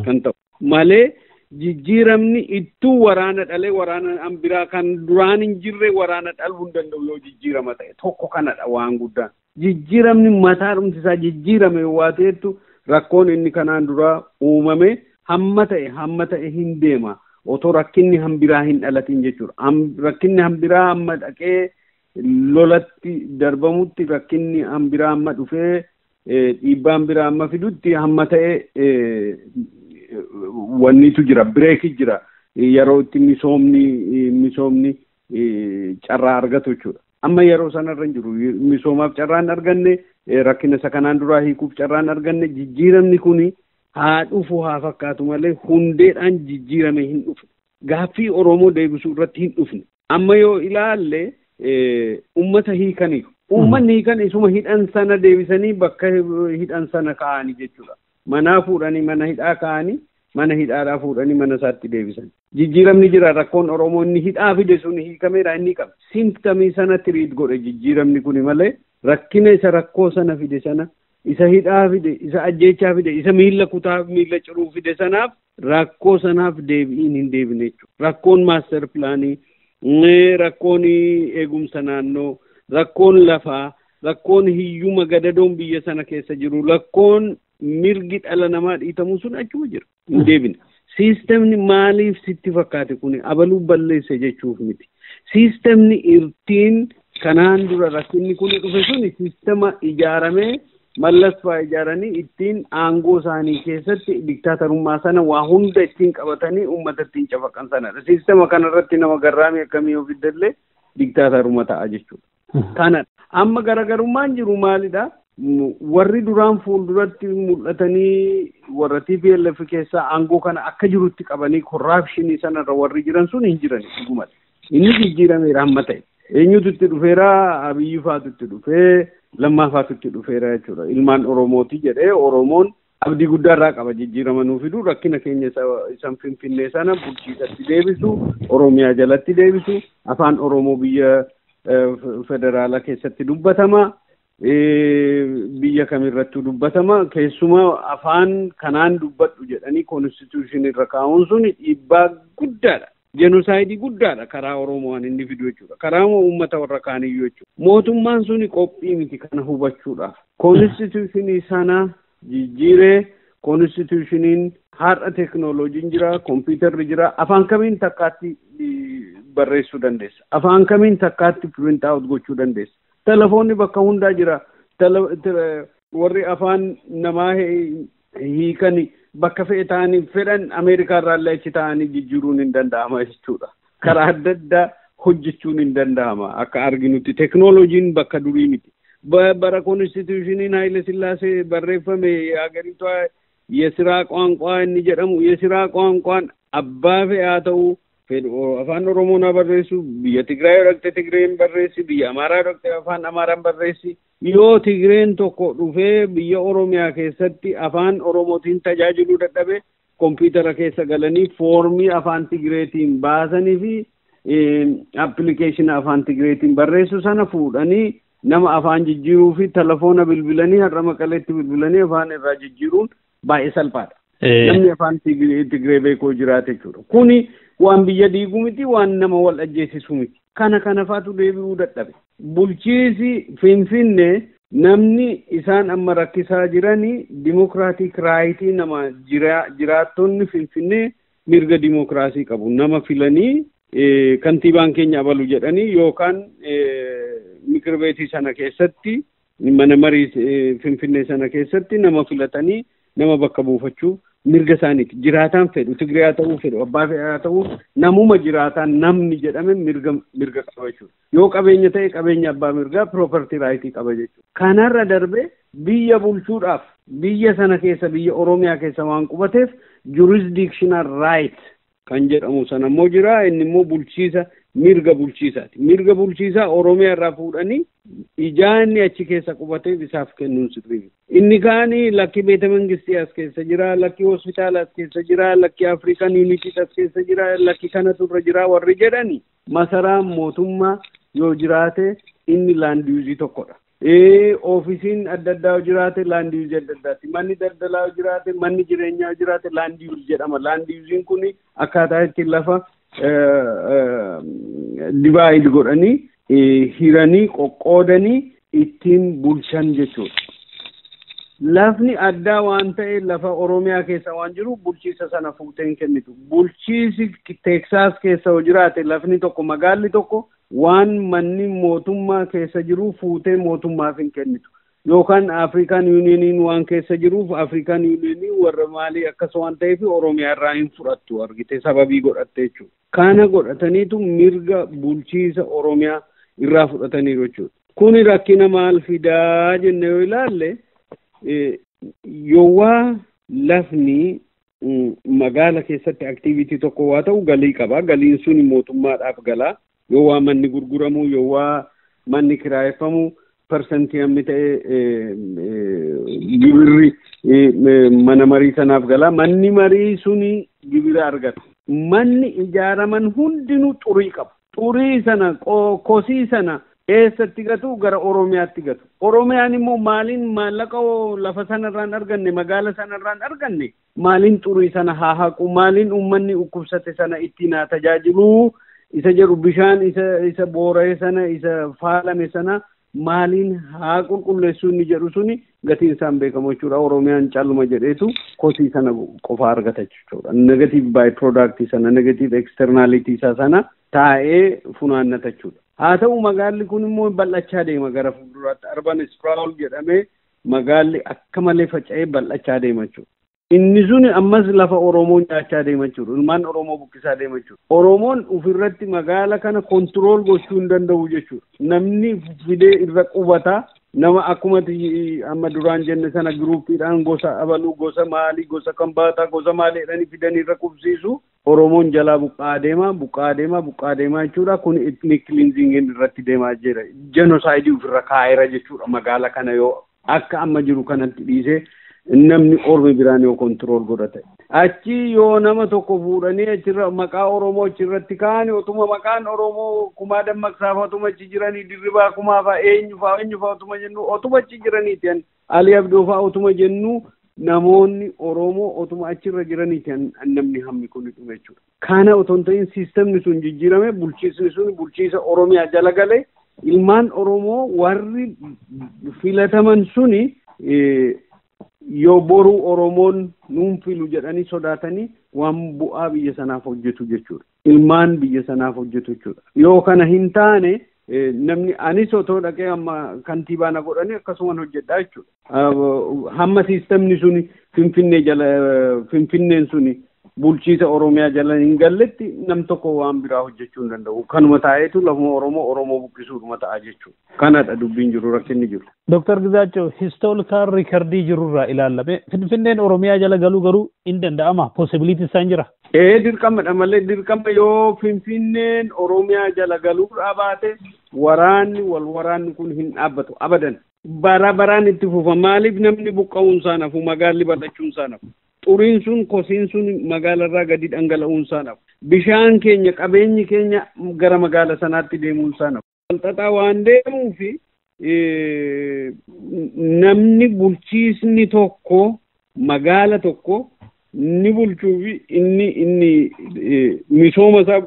kan ta'u. Malee jijjiiramni ittuu waraana dhalee waraana biraa kan duraan hin jirre waraana dhaluu hin danda'u yoo jijjiirama ta'e tokko kanadha waan guddaan. Jijjiiramni mataa dhumtisaa jijjiirame waa ta'ettu rakkoon inni kanaan dura uumame hamma ta'e hin deema. Otoo rakkinni hambiraa hin dhalatin jechuudha. Rakkinni hambiraa hamma dhaqee lolatti darbamutti rakkinni hambiraa hamma dhufee dhiibbaan biraa amma fidutti hamma ta'e wannitu jira bireeki jira yeroo itti misoomni carraa argatu jechuudha. Amma yeroo sanarra hin jiru misoomaaf carraan arganne rakkina isa kanaan duraa hiikuuf carraan arganne jijjiiramni kuni haa dhufu haa fakkaatu malee hundeedhaan jijjiirame hin dhufne. Gaaffii Oromoo deebisuu irratti hin dhufne. Amma yoo ilaalle ummata hiikaniiru. Uummanni hiikan isuma hidhan sana deebisanii bakka hidhan sana kaa'anii jechuudha. Manaa fuudhanii mana hidhaa kaa'anii mana hidhaadhaa fuudhanii mana isaatti deebisan. Jijjiiramni jira rakkoon Oromoo inni hidhaa fide sun hiikameedha inni qaba. Simptamii sana tiriit godhe jijjiiramni kuni malee rakkina isa rakkoo sana fide sana isa hidhaa fide isa ajjeechaa fide isa miila kutaa miila ciruu fide sanaaf rakkoo sanaaf deebiin hin deebine jechuudha. Rakkoon maaster pilaanii, rakkoon eegumsa naannoo, rakkoon lafaa, rakkoon hiyyuma gadadoon biyya sana keessa jiru, rakkoon mirgi dhala namaa dhiitamu sun achuma jira. Hin deebine. Siistemni maaliif sitti fakkaate kuni abaluu balleesse jechuuf miti. Siistemni irtiin kanaan dura rakkinni kuni dhufe suni siistema ijaaramee mallas fa'aa ijaaranii ittiin aangoo isaanii keessatti diktaatarummaa sana waa hunda ittiin qabatanii uummata ittiin cafaqan sanadha. Siistema kanarratti nama garraamii akkamii of iddallee diktaatarummaa ta'a jechuudha. Kanadha. Amma garagarummaan jiru maalidha? Warri duraan fuulduratti mul'atanii warra TPLF keessaa aangoo kana akka jirutti qabanii korraapshinii sanarra warri jiran sun hin jiran dhugumadha. Inni jijjiirameera hamma ta'e. Eenyutu itti dhufeera? Abiyyi faatu itti dhufee Lammaa faatu itti dhufeera jechuudha. Ilmaan Oromooti jedhee Oromoon abdii guddaarraa qaba jijjiirama nuu fidu rakkina keenya isan Finfinnee sana bulchiisatti deebisu Oromiyaa jalatti deebisu afaan Oromoo biyya federaalaa keessatti dubbatama. Biyya kamirrattuu dubbatama keessuma afaan kanaan dubbadhu jedhanii konstituushinii irra kaa'uun sun dhiibbaa guddaadha. Jenosaayidii guddaadha karaa Oromoon inni fidu jechuudha. Karaa uummata warra kaaniyyuu jechuudha. Mootummaan suni qophii miti kana hubachuudhaaf. Konstituushinii sana jijjiiree konstituushiniin har'a teekinooloojiin jira, kompiitarri jira. Afaan kamiin takkaatti barreessuu dandeessa? Afaan kamiin takkaatti print out gochuu dandeessa? Telefoonni bakka hundaa jira. Warri afaan namaa hiikani bakka fe'e ta'anii fedhan Ameerikaa irraa illee achi ta'anii jijjiiruun hin danda'ama jechuudha. Karaa adda addaa hojjechuun hin danda'ama. Akka arginutti teekinooloojiin bakka durii miti. Bara konstituushiniin Haile Sillaasee barreeffame agariitu yesiraa qaanqaa inni jedhamu yesiraa qaanqaan abbaa fe'aa ta'uu afaan Oromoon barreessu biyya Tigraay dhaqxe Tigreen barreessi biyya Amaaraa dhaqxe afaan Amaaraan barreessi yoo Tigreen tokko dhufee biyya Oromiyaa keessatti afaan Oromootiin tajaajiluu dadhabe kompiitara keessa galanii foormii afaan Tigreetiin baasanii fi appilikeeshina afaan Tigreetiin barreessu sana fuudhanii nama afaan jijjiiruu fi telefoona bilbilanii har'a Maqaleetti bilbilanii afaan irraa jijjiiruun baay'ee salphaadha. Namni afaan Tigree beekoo jiraate jechuudha. Kuni waan biyya diiguu miti waan nama wal ajjeesisu miti. Kana faatu deebi'uu dadhabe. Bulchiisi Finfinnee namni isaan amma rakkisaa jiranii dimokiraatik raayitii nama jiraattonni Finfinnee mirga dimokiraasii qabu. Nama filanii kantiibaan keenya abalu jedhanii yookaan mikir beetii sana keessatti mana marii Finfinnee sana keessatti nama filatanii nama bakka buufachuuf mirga isaaniiti. Jiraataan fedhu Tigree haa ta'uu fedhu abbaa fe'aa ta'uu namuma jiraataan namni jedhame mirga qaba jechuudha. Yoo qabeenya ta'e qabeenya abbaa mirgaa property raayitii qaba jechuudha. Kanarra darbe biyya bulchuudhaaf biyya sana keessa biyya Oromiyaa keessa waan qubateef jurisdictional right kan jedhamu sana immoo jira. Inni immoo bulchiisa mirga bulchiisaati. Mirga bulchiisaa Oromiyaa irraa fuudhanii ijaanni achi keessa qubateef isaaf kennuun sirrii. Inni kaanii lakki beeta mangistii as keessa jira, lakki hospitaala as keessa jira, lakki Afrikaan Yuunitii as keessa jira, lakki kanatu irra jira warri jedhani masaraan mootummaa yoo jiraate inni laandiyuuzii tokkodha. Oofisiin adda addaa yoo jiraate laandiyuuzii adda addaati. Manni daldalaa yoo jiraate, manni jireenyaa yoo jiraate laandiyuuzii jedhama. Laandiyuuziin kuni akkaataa itti lafa divaayid godhanii hiranii qoqqoodanii ittiin bulchan jechuudha. Lafni addaa waan ta'e lafa Oromiyaa keessa waan jiru bulchiisa sana fuutee hin kennitu. Bulchiisi Teeksaas keessa yoo jiraate lafni tokko magaalli tokko waan manni mootummaa keessa jiru fuutee mootummaaf hin kennitu. yookaan Afrikaan Yuuniyeeniin waan keessa jiruuf Afrikaan Yuuniyeeniin warra maalii akkas waan ta'eef Oromiyaa irraa hin fudhattu argite sababii godhatte jechuudha. Kana godhataniitu mirga bulchiisa Oromiyaa irraa fudhataniiru jechuudha. Kuni rakkina maal fidaa jenne yoo ilaalle yoo lafni magaala keessatti aktiviitii tokko waa ta'u galii qaba. Galiin sun mootummaadhaaf gala. Yoo manni gurguramu yoo manni kiraayeffamu persentii hammi ta'e gibirri mana marii sanaaf gala. Manni marii suni gibira argata. Manni ijaaraman hundinuu xurii qaba. Xurii sana kosii sana eessatti gatu gara Oromiyaatti gatu. Oromiyaan immoo maaliin maallaqa lafa sanarraan arganne magaala sanarraan arganne maaliin xurii sana haa haqu maaliin uummanni dhukkubsate sana ittiin haa tajaajilu isa jedhu bishaan isa boora'e sana isa faalame sana maaliin haa qulqulleessu inni jedhu suni gatiin isaan beekamu jechuudha. Oromiyaan calluma jedheetu kosii sana qofa argata jechuudha. Negative by product sana negative externality sana taa'ee funaannata jechuudha. Haa ta'u magaalli kun immoo bal'achaa deema gara fuulduraatti urban sprawl jedhamee magaalli akka malee faca'ee bal'achaa deema jechuudha. Inni suni ammas lafa Oromoon nyaachaa deema jechuudha. Ilmaan Oromoo buqqisaa deema jechuudha. Oromoon ofirratti magaala kana kontirool gochuu hin danda'u jechuudha. Namni fidee irra qubata nama akkuma amma duraan jenne sana giruuppiidhaan gosa abaluu gosa maalii gosa kambaataa gosa maaliidhaan fidanii irra qubsiisu Oromoon jalaa buqqaa deema jechuudha. Kun ethnic cleansing irratti deemaa jira. Genocide ofirra kaa'eera jechuudha magaala kana yoo akka amma jiru kanatti dhiisee namni ormi biraan yoo kontirool godhate. Achi yoo nama tokko fuudhanii achirra maqaa Oromoo achirratti kaa'anii otuma maqaan Oromoo kumaa dammaqsaaf otuma achi jiranii dirribaa kumaa fa'a eenyu fa'a otuma jennu otuma achi jiraniiti Ali Abdoo fa'a otuma jennu namoonni Oromoo otuma achirra jiraniiti namni hammi kun dhume jechuudha. Kana otoo hin ta'in siistemni sun jijjiirame bulchiisni sun bulchiisa Oromiyaa jala galee ilmaan Oromoo warri filataman suni yoo boruu Oromoon nuun filu jedhanii sodaatanii waan bu'aa biyya sanaaf hojjetu jechuudha. Ilmaan biyya sanaaf hojjetu jechuudha. Yoo kana hin taane namni anis otoo dhaqee amma kantiibaa na godhanii akkasumaan hojjedhaa jechuudha. Hamma siistemni suni Finfinneen suni bulchiisa Oromiyaa jala hin galletti nam tokko waan biraa hojjechuu hin danda'u. Kanuma taa'eetu lafuma Oromoo buqqisuudhuma ta'a jechuudha. Kanadha dubbiin jiru rakkinni jiru. Dr. Gizaachoo historical recordii jirurraa ilaalame Finfinneen Oromiyaa jala galuu garuu hin danda'ama possibility isaan jira. Dirqamadha malee dirqama yoo Finfinneen Oromiyaa jala galuudhaa baate waraanni kun hin dhaabbatu abadan. Baraan itti fufa maaliif namni buqqa'uun isaa nafu magaalli bal'achuun isaa nafu. Xuriin sun kosiin sun magaalarraa gadi dhangala'uun isaa nafu. Bishaan keenya qabeenyi keenya gara magaala sanaatti deemuun isaa nafu. Walxaxaa waan deemuufi namni bulchiisni tokko magaala tokko ni bulchuufi inni misooma isaa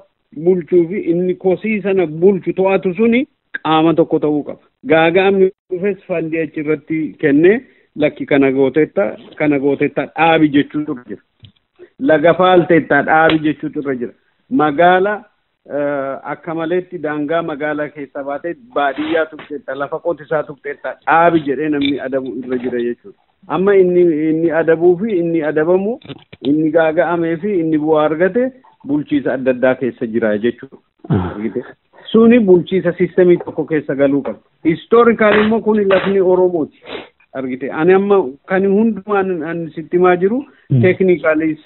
bulchuufi inni kosii sana bulchu to'atu suni qaama tokko ta'uu qaba. Gaaga'amni dhufes fandii achirratti kennee lakki kana gooteetta dhaabi jechuutu irra jira. Laga faalteetta dhaabi jechuutu irra jira. Magaala akka maleetti daangaa magaalaa keessa baatee baadiyyaa tuqxeetta lafa qotisaa tuqxeetta dhaabi jedhee namni adabu irra jira jechuudha. Amma inni adabuu fi inni adabamu inni gaaga'amee fi inni bu'aa argate bulchiisa adda addaa keessa jira jechuudha. Suni bulchiisa siistemii tokko keessa galuu qaba. Historikaali immoo kun lafni Oromooti. Argite ani amma kan hundumaan an sitti maa jiru teeknikaalis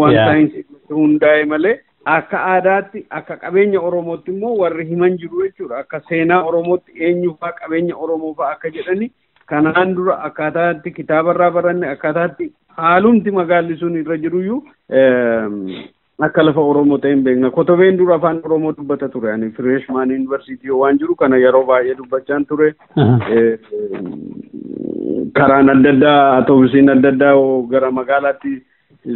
waan saayinsii hundaa'e malee akka aadaatti akka qabeenya Oromootti immoo warri himan jiru jechuudha. Akka seenaa Oromootti eenyufaa qabeenya Oromoofaa akka jedhani kanaan dura akkaataatti kitaabarraa baranne akkaataatti haalumti magaalli sun irra jiruyyuu akka lafa Oromoo ta'een beekna. Kotobeen dura afaan Oromoo dubbata ture. Ani Freshman University waan jiru kana yeroo baay'ee dubbachaan ture. Karaan adda addaa atoobisiin adda addaa gara magaalaatti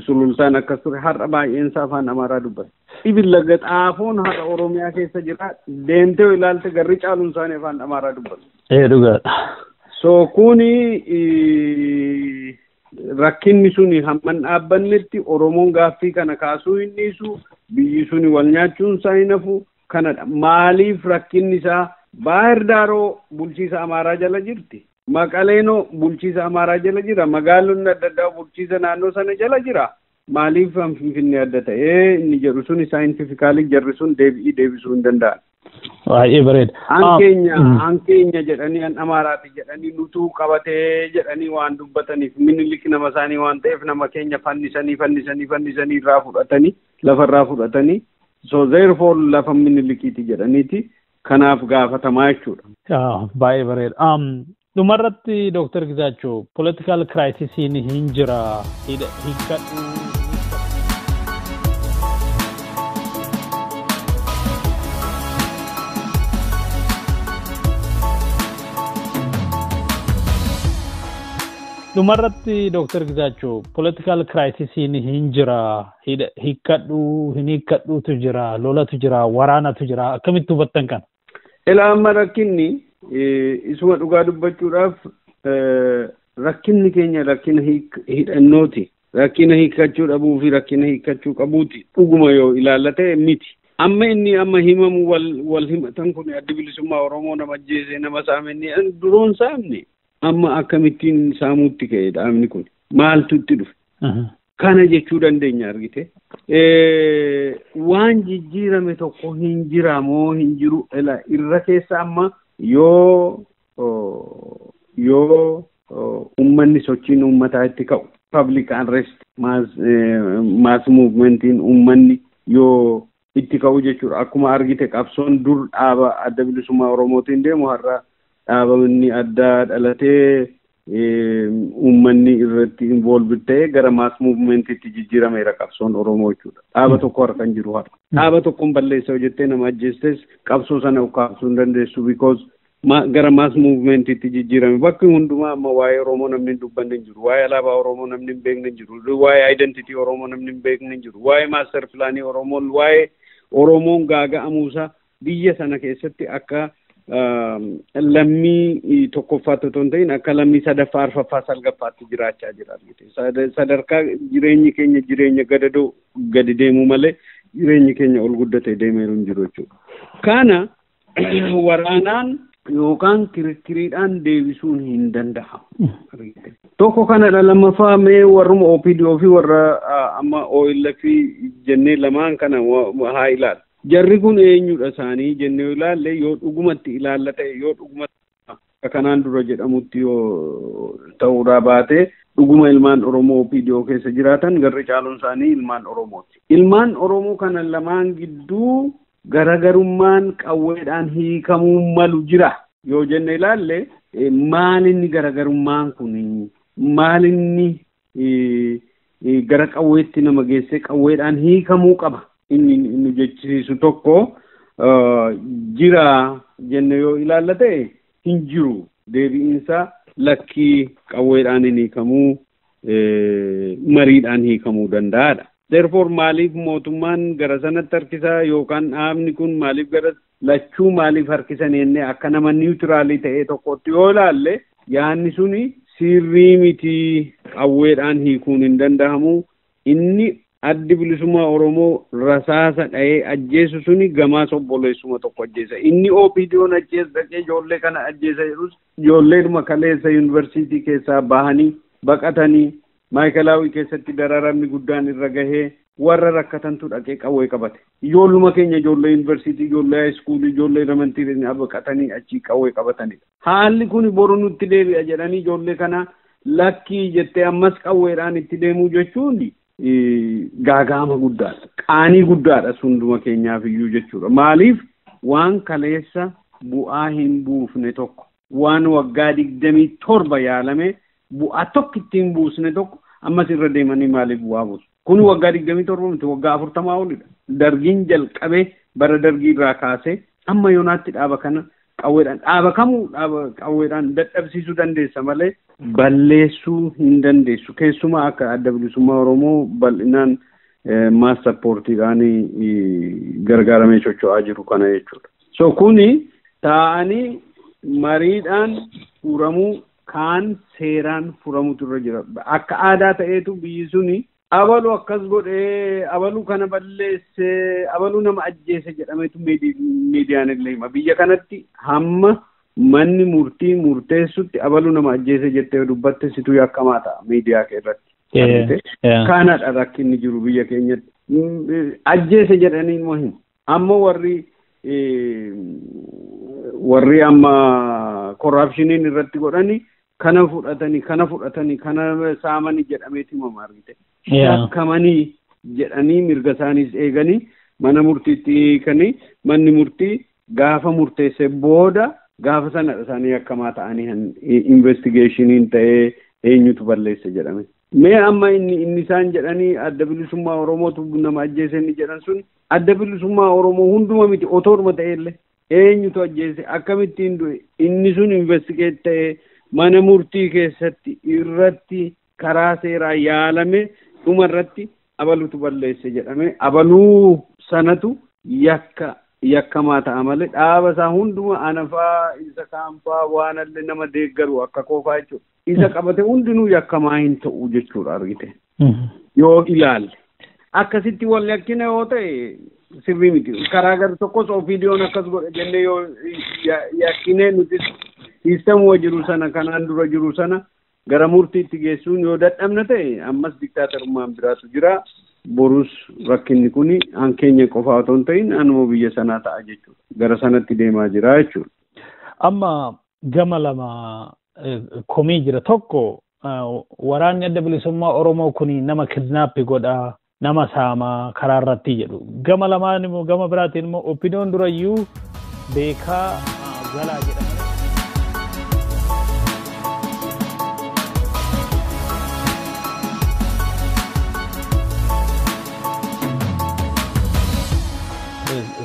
sululsaan akkas ture. Har'a baay'een isaa afaan Amaaraa dubbata. Ibilla Gaxaafoon har'a Oromiyaa keessa jira. Deemtee ilaalte garri caaluun isaanii afaan Amaaraa dubbata. Dhugaadha. So kuni rakkinni suni hamman dhaabbannetti Oromoon gaaffii kana kaasuu hin dhiisu biyyi suni wal nyaachuun isaa hin hafu kanadha. Maaliif rakkinni isaa Baahir Daaroo bulchiisa Amaaraa jala jirti? Maqaleeno bulchiisa Amaaraa jala jira. Magaalonni adda addaa bulchiisa naannoo sana jala jira. Maaliif Finfinnee adda ta'ee inni jedhu sun saayintifikaalii jarri sun deebisuu hin danda'an. Baay'ee bareeda. Hankeenya jedhanii Amaaraati jedhanii nutuu qabatee jedhanii waan dubbataniif Minilik nama isaanii waan ta'eef nama keenya fannisanii irraa fudhatanii lafarraa fudhatanii so therefore lafa Minilikiiti jedhaniiti kanaaf gaafatamaa jechuudha. Baay'ee bareeda. Dhumarratti Dr. Gizaachoo political crisis hin jira hiikkadhu. Dhumarratti Dr. Gizaachoo political crisis hin jira hiikkadhu hin hiikkadhuutu jira lolatu jira waraanatu jira akkamitti hubattan kana? Ilaa amma rakkinni isuma dhugaa dubbachuudhaaf rakkinni keenya rakkina hidhannooti. Rakkina hiikkachuu dhabuu fi rakkina hiikkachuu qabuuti. Dhuguma yoo ilaallate miti. Amma inni amma himamu wal himatan kun adda bilisummaa Oromoo nama ajjeese nama saamenne duroon saamne. Amma akkamittiin saamuutti ka'e dhaabni kun maaltu itti dhufe? Kana jechuu dandeenya argite. Waan jijjiirame tokko hin jira moo hin jiru irra keessa amma yoo ummanni sochiin ummataa itti ka'u public unrest mass movementiin ummanni yoo itti ka'u jechuudha. Akkuma argite qabsoon dur dhaaba adda bilisummaa Oromootiin deemu har'a dhaabamni addaa dhalatee ummanni irratti involved ta'e gara mass movementiitti jijjiirameera qabsoon Oromoo jechuudha. Dhaaba tokko harka hin jiru har'a. Dhaaba tokkoon balleessa hojjettee nama ajjeestes qabsoo sana ukkaamsuu hin dandeessu because gara mass movementiitti jijjiirame bakki hundumaa amma waa'ee Oromoo namni hin dubbanne hin jiru. Waa'ee alaabaa Oromoo namni hin beekne hin jiru. Waa'ee identity Oromoo namni hin beekne hin jiru. Waa'ee master plaanii Oromoon waa'ee Oromoon gaaga'amuusaa biyya sana keessatti akka lammii tokkoffaatti otoo hin ta'in akka lammii sadaffaa arfaffaa salgaffaatti jiraachaa jira argite. Sadarkaa jireenyi keenya jireenya gadadoo gadi deemuu malee jireenyi keenya ol guddatee deemeeru hin jiru jechuudha. Kana waraanaan yookaan kirikiriidhaan deebisuun hin danda'amu. Tokko kanadha lammaffaa mee warruma OPDO fi warra amma OLF jennee lamaan kana haa ilaalu. Jarri kun eenyudha isaanii jennee ilaalle yoo dhugumatti ilaalla ta'e yoo dhugumatti akka kanaan dura jedhamutti yoo ta'uudhaa baate dhuguma ilmaan Oromoo OPDO keessa jiraatan garri caaluun isaanii ilmaan Oromooti. Ilmaan Oromoo kana lamaan gidduu garagarummaan qawweedhaan hiikamuu malu jira yoo jenne ilaalle maalinni garagarummaan kun maalinni gara qawweetti nama geesse qawweedhaan hiikamuu qaba. Inni jechisiisu tokko jira jenne yoo ilaalla ta'e hin jiru deebiinsa lakkii qawweedhaan hin hiikamuu mariidhaan hiikamuu danda'aadha. Therefore maaliif mootummaan gara sanatti harkisaa yookaan dhaabni kun maaliif gara lachuu maaliif harkisan jennee akka nama niwutiraalii ta'ee tokkotti yoo ilaalle yaanni suni sirrii miti qawweedhaan hiikuun hin danda'amu. Inni addi bilisummaa Oromoo rasaasa dha'ee ajjeesu suni gamaas obboleessuma tokko ajjeesa. Inni OPDO'n ajjees dhaqee ijoollee kana ajjeesa jedhus ijoolleedhuma kaleessa yuunivarsiitii keessaa bahanii baqatanii maayikalaawii keessatti dararamni guddaan irra gahee warra rakkatantu dhaqee qawwee qabate. Ijoolluma keenya ijoollee yuunivarsiitii, ijoollee haayiskuulii, ijoollee elemantiirii baqatanii achii qawwee qabatanidha. Haalli kun boru nutti deebi'a jedhanii ijoollee kana lakkii jettee ammas qawweedhaan itti deemuu jechuun gaaga'ama guddaadha. Qaanii guddaadha hunduma keenyaaf iyyuu jechuudha. Maaliif waan kaleessa bu'aa hin buufne tokko waan waggaa 27 yaalame bu'aa tokko ittiin buusne tokko ammas irra deemanii maaliif bu'aa buusu? Kun waggaa 27 miti waggaa 40 olidha. Dargiin jalqabee bara dargii irraa kaasee amma yoonaatti dhaaba kana qawweedhaan dhaaba kamuu dhaaba qawweedhaan dadhabsiisuu dandeessa malee balleessuu hin dandeessu. Keessumaa akka adda bilisummaa Oromoo bal'inaan maas sappoortiidhaan gargaaramee socho'aa jiru kana jechuudha. So kuni taa'anii mariidhaan furamuu kaan seeraan furamutu irra jira. Akka aadaa ta'eetu biyyi suni abalu akkas godhee abalu kana balleesse abalu nama ajjeese jedhameetu miidiyaan illee hima. Biyya kanatti hamma manni murtii murteessutti abalu nama ajjeese jettee dubbatte situ yakkamaa ta'a miidiyaa irratti. Kanadha rakkinni jiru biyya keenyatti. Ajjeese jedhanii immoo hin. Amma warri amma korraapshiniin irratti godhani kana fudhatanii kana saamanii jedhameeti himama argite. Shakkamanii jedhanii mirga isaaniis eeganii mana murtiitti hiikanii manni murtii gaafa murteesse booda gaafa sanadha isaanii yakkamaa ta'anii investigationiin ta'ee eenyutu balleesse jedhame. Mee amma inni isaan jedhanii adda bilisummaa Oromootu nama ajjeese inni jedhan sun adda bilisummaa Oromoo hunduma miti otooruma ta'ellee eenyutu ajjeese akkamittiin du'e inni sun investigate ta'ee mana murtii keessatti irratti karaa seeraa yaalame dhuma irratti abalutu balleesse jedhame abaluu sanatu yakkamaa ta'a malee dhaaba isaa hunduma anafaa isa kaanfaa waan allee nama deeggaru akka koofaa jechuudha. Isa qabate hundinuu yakkamaa hin ta'u jechuudha argite. Yoo ilaalle akkasitti wal yakkina yoo ta'e sirrii miti. Karaa gara tokkos ofiidiyoon akkas godhe jennee yoo yakkinee nuti siistamuma jiru sana kanaan dura jiru sana gara murtiitti geessuun yoo dadhabna ta'e ammas diktaatarummaan biraatu jira. Borus rakkinni kuni hankeenya qofaa otoo hin ta'in anuma biyya sanaa ta'a jechuudha. Gara sanatti deemaa jira jechuudha. Amma gama lama komii jira tokko waraanni adda bilisummaa Oromoo kuni nama kidnaappi godhaa nama saamaa karaa irratti jedhu. Gama lamaan immoo gama biraatiin immoo opiniyoon durayyuu beekaa galaa jedhama.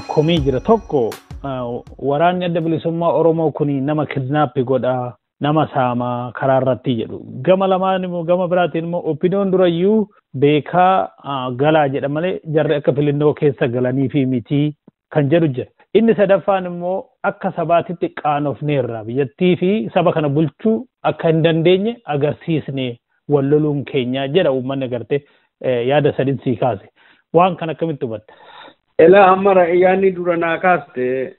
Komii jira tokko waraanni adda bilisummaa Oromoo kuni nama kidnaappi godhaa nama saamaa karaa irratti jedhu. Gama lamaan immoo gama biraatiin immoo opiniyoon durayyuu beekaa galaa jedha malee jarri akka filannoo keessa galanii fi mitii kan jedhu jira. Inni sadaffaan immoo akka sabaatitti qaanofneerra biyyattii fi saba kana bulchuu akka hin dandeenye agarsiisne wal loluun keenya jedha uummanni agartee yaada sadin sii kaase. Waan kan akkamitti hubatta? Elaa amma yaanni dura naa kaaste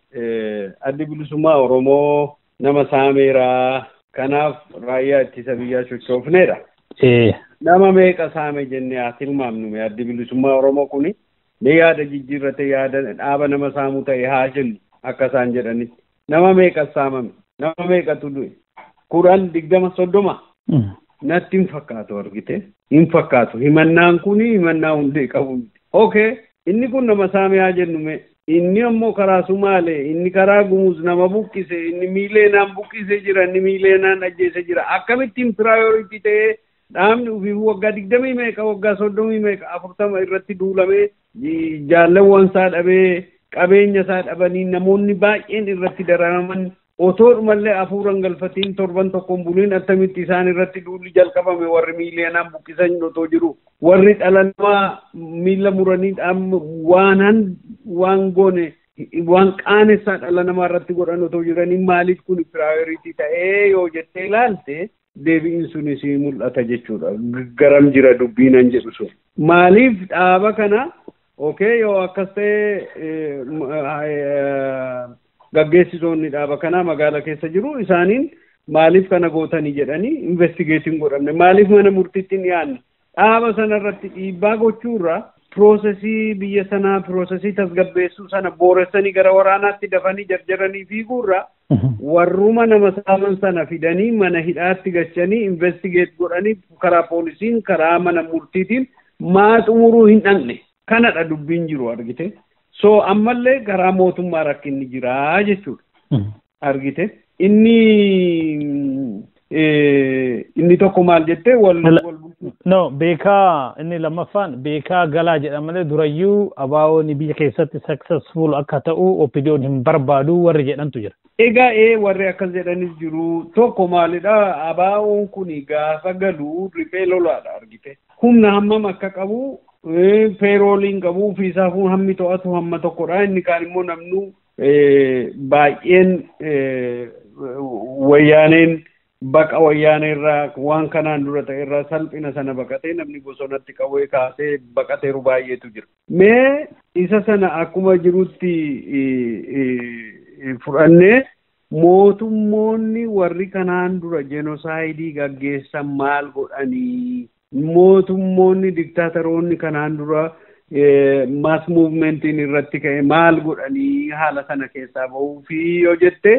addi bilisummaa Oromoo nama saameera kanaaf raayyaa ittisa biyyaa sochoofneedha. Nama meeqa saame jennee haa tilmaamnu addi bilisummaa Oromoo kuni ni yaada jijjiirrate yaada dhaaba nama saamuu ta'e haa jennu akka isaan jedhanitti. Nama meeqa saamame nama meeqatu du'e 10 20 30 natti hin fakkaatu argite hin fakkaatu himannaan kuni himannaa hundee qabu. Okay. Inni kun nama saame haa jennume inni ammoo karaa Sumaalee inni karaa Gumuz nama buqqise inni miileenaan buqqise jira inni miileenaan ajjeese jira akkamittiin priority ta'ee dhaabni ofii waggaa 20 meeqa waggaa 30 meeqa 40 irratti duulamee jaalawwan isaa dhabee qabeenya isaa dhabanii namoonni baay'een irratti dararaman otoodhumallee hafuuran galfatiin torban tokkoon buliin attamitti isaan irratti duulli jalqabame warri miileenaan buqqisan otoo jiru warri dhala namaa miila muranii waan goone waan qaanessaa dhala namaa irratti godhan otoo jiranii maaliif kun priority ta'ee yoo jettee ilaalte deebiin sunis mul'ata jechuudha. Garam jira dubbiinan jedhu sun. Maaliif dhaaba kana okay yoo akkas ta'e gaggeessitoonni dhaaba kanaa magaalaa keessa jiru isaaniin maaliif kana gootanii jedhanii investigeetiin godhamne maaliif mana murtiitti hin dhiyaanne dhaaba sanarratti dhiibbaa gochuurra piroosesii biyya sanaa piroosesii tasgabbeessuu sana booressanii gara waraanaatti dafanii jarjaranii fiiguurra warruma nama saaman sana fidanii mana hidhaatti gachanii investigeet godhanii karaa poolisiin karaa mana murtiitiin maa xumuruu hin dhaqne kanadha dubbiin jiru argite. So ammallee karaa mootummaa rakkinni jira jechuudha. Argite inni tokko maal jettee no beekaa inni lammaffaan beekaa galaa jedha malee durayyuu abaawoon biyya keessatti successful akka ta'u opiniyoon hin barbaadu warri jedhantu jira. Egaa warri akkas jedhanis jiru tokko maalidha abaawoon kun gaafa galuu riphee lolaadha argite. Humna hammam akka qabu peerooliin qabu fiisaafuu hammi to'atu hamma tokkodha inni kaan immoo namnu baay'een wayyaaneen baqa wayyaanee irraa waan kanaan dura ta'e irraa salphina sana baqatee namni bosonatti qawwee kaasee baqateeru baay'eetu jira. Mee isa sana akkuma jirutti fudhannee mootummoonni warri kanaan dura jenosaayidii gaggeessan maal godhanii mootummoonni diktaatoroonni kanaan dura mass movementiin irratti ka'e maal godhanii haala sana keessaa bahuu fi yoo jette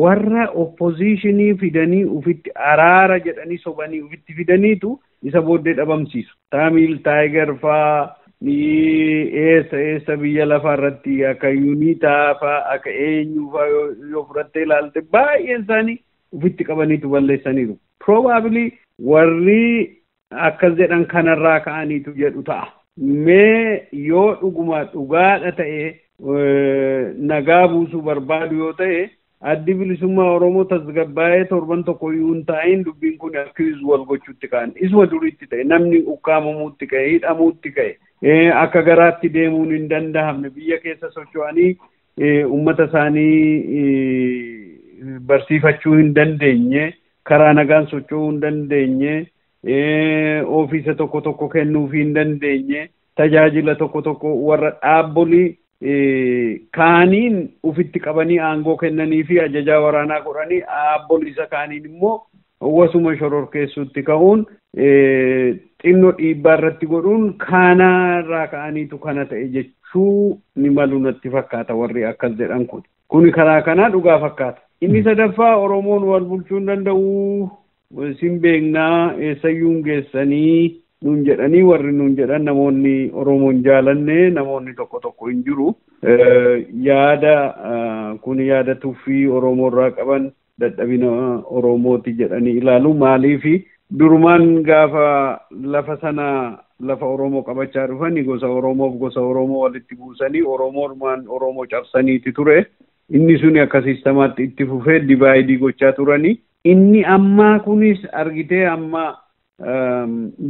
warra oppositionii fidanii ufitti araara jedhanii sobanii ufitti fidaniitu isa booddee dhabamsiisu. Taamil Taayigar faa eessa biyya lafaa irratti akka yuunitaa faa akka eenyu faa yoo fudhattee ilaalte baay'een isaanii ufitti qabaniitu balleessaniiru. Probably warri akkas jedhan kanarraa ka'aniitu jedhu ta'a. Mee yoo dhuguma dhugaadha ta'e nagaa buusuu barbaadu yoo ta'e addi bilisummaa Oromoo tasgabbaa'ee torban tokko iyyuu hin taa'in dubbiin kun akka wal gochuutti ka'an isuma duriitti ta'e namni ukkaamamuutti ka'e hidhamuutti ka'e akka garaatti deemuun hin danda'amne biyya keessa socho'anii ummata isaanii barsiifachuu hin dandeenye karaa nagaan socho'uu hin dandeenye ofiisa tokko tokko kennuufii hin dandeenye tajaajila tokko tokko warra dhaabbolii kaaniin ufitti qabanii aangoo kennanii fi ajajaa waraanaa godhanii dhaabbolisa kaaniin immoo wasuma shororkeessuutti ka'uun xinnoo dhiibbaa irratti godhuun kanarraa ka'aniitu kana ta'e jechuu ni malu natti fakkaata warri akkas jedhan kun. Kuni karaa kanaa dhugaa fakkaata. Inni sadaffaa Oromoon wal bulchuu hin danda'u sin beeknaa eessayyuun geessanii nuun jedhanii warri nuun jedhan namoonni Oromoon jaalanne namoonni tokko tokko hin jiru. Yaada kun yaada tuffii Oromoo irraa qaban dadhabina Oromooti jedhanii ilaalu maaliifi durumaan gaafa lafa sana lafa Oromoo qabachaa dhufanii gosa Oromoo walitti buusanii Oromoo cabsaniiti ture. Inni suni akka siistamaatti itti fufee divaayidii gochaa turanii. Inni ammaa kunis argitee amma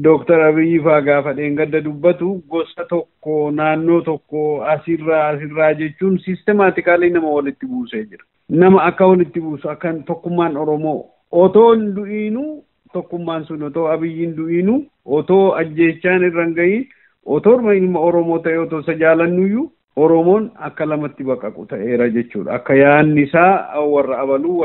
Dr. Abiyyi faa gaafa dheengadda dubbatu gosa tokko naannoo tokko asirraa jechuun sistemaatikaalii nama walitti buusee jira. Nama akka walitti buusu akkan tokkummaan Oromoo otoo hin du'iinuu tokkummaan sun otoo Abiyyiin du'iinuu otoo ajjeechaan irra hin gahiin otoo ilma Oromoo ta'e otoo isa jaalannuyyuu Oromoon akka lamatti baqaqu ta'eera jechuudha. Akka yaadni isaa warra abaluu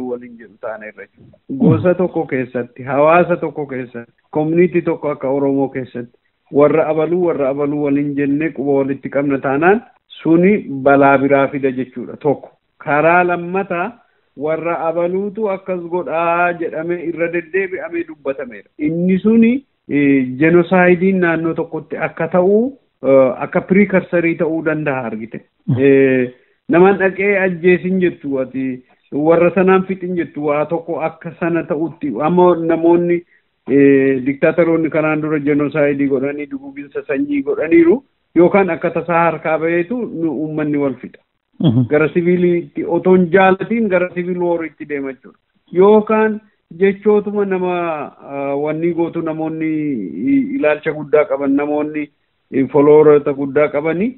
waliin jedhu ta'aneera jechuudha. Gosa tokko keessatti, hawaasa tokko keessatti, community tokko akka Oromoo keessatti warra abaluu waliin jennee quba walitti qabna taanaan suni balaa biraa fida jechuudha tokko. Karaa lammataa warra abaluutu akkas godhaa jedhamee irra deddeebi'amee dubbatameera. Inni suni jenosaayidiin naannoo tokkotti akka ta'uu akka precursor ta'uu danda'a argite. Namaan dhaqee ajjeesin jettu ati warra sanaan fixin jettu waa tokko akka sana ta'utti amma namoonni diktaatoroonni kanaan dura jenosaayidii godhanii duguginsa sanyii godhaniiru yookaan akka tasaa harkaa baheetu uummanni wal fixa. Gara siviiliitti otoo hin jaalatiin gara siviil wooriitti deema jechuudha. Yookaan jechootuma nama wanni gootu namoonni ilaalcha guddaa qaban namoonni followerota guddaa qabanii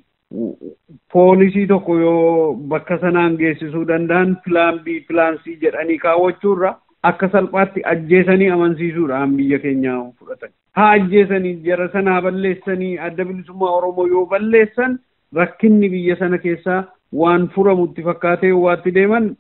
poolisii tokko yoo bakka sanaan geessisuu danda'an pilaan B pilaan C jedhanii kaawwachuurra akka salphaatti ajjeesanii amansiisuudhaan biyya keenyaa fudhatan. Haa ajjeesanii jara sanaa balleessanii adda bilisummaa Oromoo yoo balleessan rakkinni biyya sana keessaa waan furamutti fakkaatee waatti deeman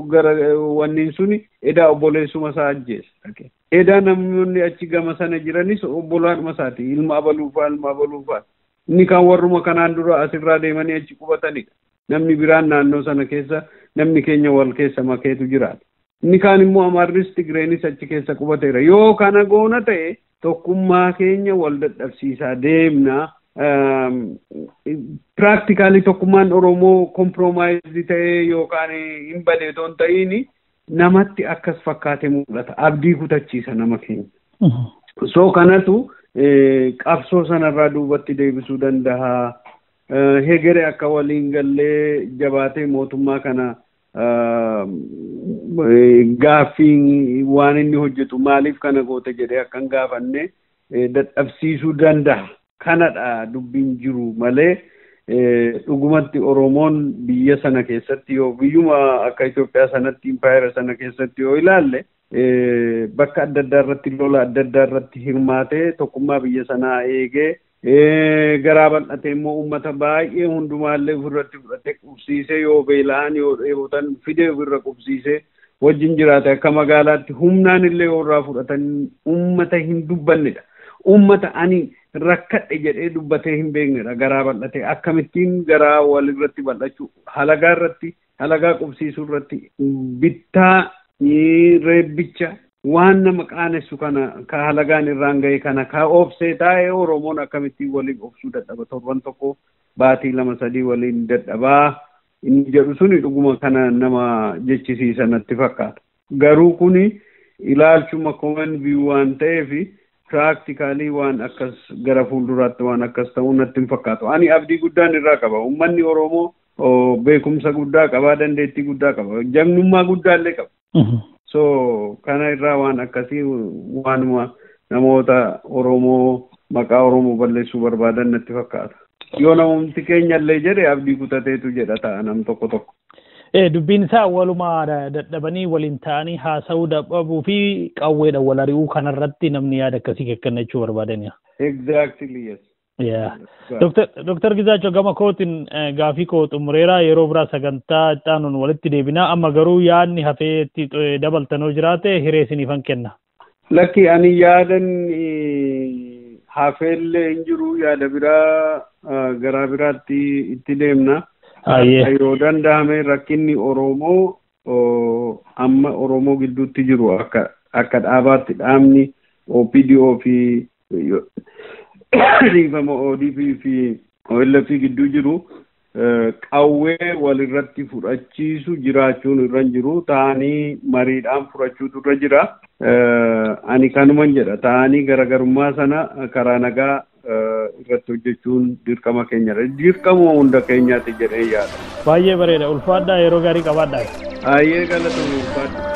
gara wanniin suni edaa obboleessuma isaa ajjeessa. Edaa namoonni achi gama sana jiranis obbolaadhuma isaati ilma abaluufaa. Inni kan warruma kanaan dura asirraa deemanii achi qubatanidha. Namni biraan naannoo sana keessa namni keenya wal keessa makeetu jiraata. Inni kaan immoo Amaarris Tigreenis achi keessa qubateera. Yoo kana goona ta'e tokkummaa keenya wal dadhabsiisaa deemna. Practically tokkummaan Oromoo compromise ta'ee yookaan hin badeetoo hin ta'iin namatti akkas fakkaate mul'ata. Abdii kutachiisa nama keenya. So kanatu qabsoo sanarraa duubatti deebisuu danda'a. Hegere akka waliin gallee jabaatee mootummaa kana gaaffii waan inni hojjetu maaliif kana goote jedhee akka hin gaafanne dadhabsiisuu danda'a. Kanadha dubbiin jiru malee dhugumatti Oromoon biyya sana keessatti yoo biyyuma akka Itoophiyaa sanatti impaayera sana keessatti yoo ilaalle bakka adda addaa irratti lola adda addaa irratti hirmaatee tokkummaa biyya sanaa eegee garaa bal'ate immoo uummata baay'ee hundumaallee ofirratti fudhatee qubsiisee yoo beela'an yoo dheebotan fidee ofirra qubsiisee wajjin jiraate akka magaalaatti humnaan illee irraa fudhatan uummata hin dubbannedha. Uummata ani rakkadhe jedhee dubbatee hin beeknedha garaa bal'ate akkamittiin garaa walirratti bal'achuu halagaa qubsiisuu irratti bittaa reebbicha waan nama qaanessu kana ka halagaan irraan ga'e kana ka obsee taa'ee Oromoon akkamittiin waliin obsuu dadhaba torban tokko baatii 2-3 waliin dadhabaa inni jedhu suni dhuguma kana nama jechisiisa natti fakkaata. Garuu kuni ilaalchuma common view waan ta'eef practically waan akkas gara fuulduraatti waan akkas ta'uu natti hin fakkaatu. Ani abdii guddaan irraa qaba. Uummanni Oromoo beekumsa guddaa qaba, dandeettii guddaa qaba, jagnummaa guddaallee qaba. So kana irraa waan akkasii waanuma namoota Oromoo maqaa Oromoo balleessuu barbaadan natti fakkaata. Yoo namumti keenyallee jedhe abdii kutateetu jedha ta'a nam tokko tokko. Dubbiin isaa walumaa dadhabanii waliin ta'anii haasa'uu dadhabuu fi qawweedha wal ari'uu kanarratti namni yaada akkasii kennachuu barbaadanidha. Exactly, yes. Yeah. Dr. Gizaachoo gama kootiin gaafii koo xumureera yeroo biraa sagantaa ittaanuun walitti deebinaa amma garuu yaadni hafeetti dabaltanoo jiraate hiree isiniifan kenna. Lakki ani yaadan hafeellee hin jiru yaada biraa garaa biraatti itti deemna. Yoo danda'ame rakkinni Oromoo amma Oromoo gidduutti jiru akka dhaabaatti dhaabni OPDO fi dhiifama ODP fi OLF gidduu jiru qawwee walirratti fudhachiisu jiraachuun irra jiru ta'anii mariidhaan fudhachuutu irra jira. Ani kanuman jedha ta'anii garagarummaa sana karaa nagaa irratti hojjechuun dirqama keenyadha. Dirqama hunda keenyaatti jedhee yaada. Baay'ee bareeda. Ulfaadhaa yeroo gaarii qabaadhaa. Baay'ee galatoomuu ulfaadha.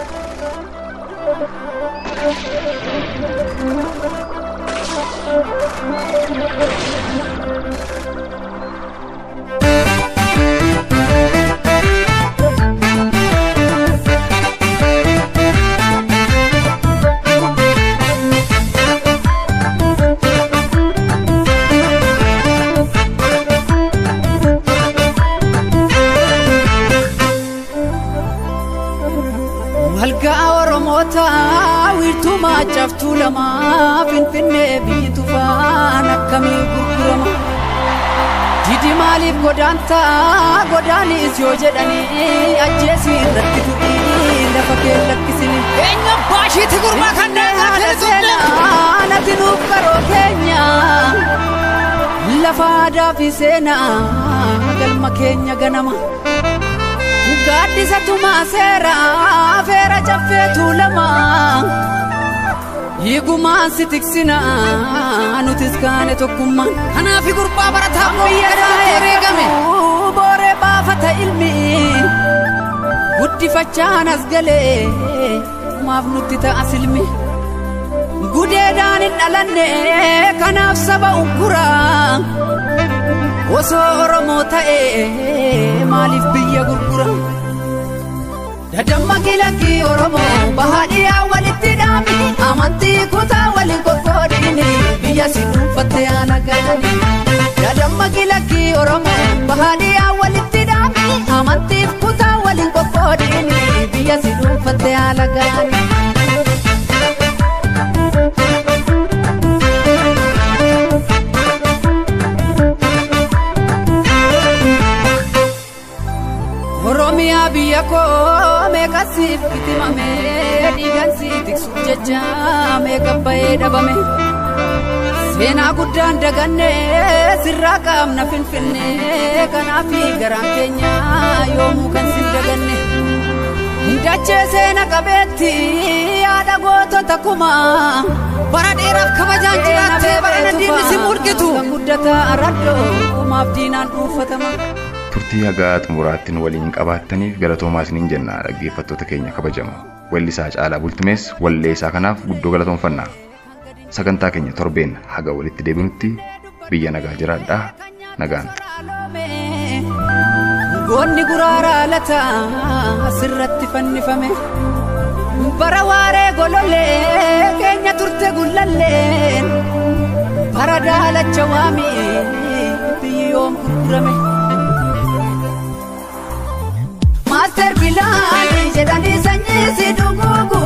Wirtuma jaftu lama finfinne bitu faan akkamii gurgurama didi maaliif godaanis yoo jedhanii ajjeesii irratti tuqii lafa kee lakkisini keenya baashiitti gurmaa kanneen nati nuuf karoo keenya lafa aadaa fi seenaa galma keenya ganama gaaddisa tumaa seeraa feera jaffeetu lama hiigumaan si tiksina nutis kaane tokkummaan kanaafi gurbaa barataa booyyeedhaa ereegame booree baafata ilmi guddifachaan as galee maaf nutti ta'a silmi gudeedhaan hin dhalanne kanaaf saba unkuraa osoo Oromoo ta'ee maaliif biyya gurgura dadamma lakki Oromoo bahaadhiyaa walitti dhaami amantii kutaa waliin qoqqoodini biyya si dhuunfatte alagaani dadamma lakki Oromoo bahaadhiyaa walitti dhaami amantii kutaa waliin qoqqoodini biyya si dhuunfatte alagaani. Oromiyaa biyya koo meeqa siif itimame dhiigaan si tiksuuf jecha meeqa bahee dhabame seenaa guddaan daganne sirraa qaamna finfinne kanaafi garaan keenya yoomuu kan sin daganne dachee seena qabeetti yaada gootota kumaa bara dheeraaf kabajaan jiraattee bara nadiin si murgitu guddataa araddoo kumaaf diinaan dhuunfatama. Turtii hagaa xumuraattiin waliin qabaattaniif galatoomaa isiniin jenna dhaggeeffattoota keenya kabajamoo. Wallisaa Caalaa Bultumees walleessaa kanaaf guddoo galatoomfanna. Sagantaa keenya torbeen haga walitti deebinutti biyya nagaa jiraadhaa nagaan. Goonni guraaraa lataa sirratti fannifame bara waaree golollee keenya turte gullalleen Arada chawami biyom gurgurame Master Bilal jedhani sanyi si dhugu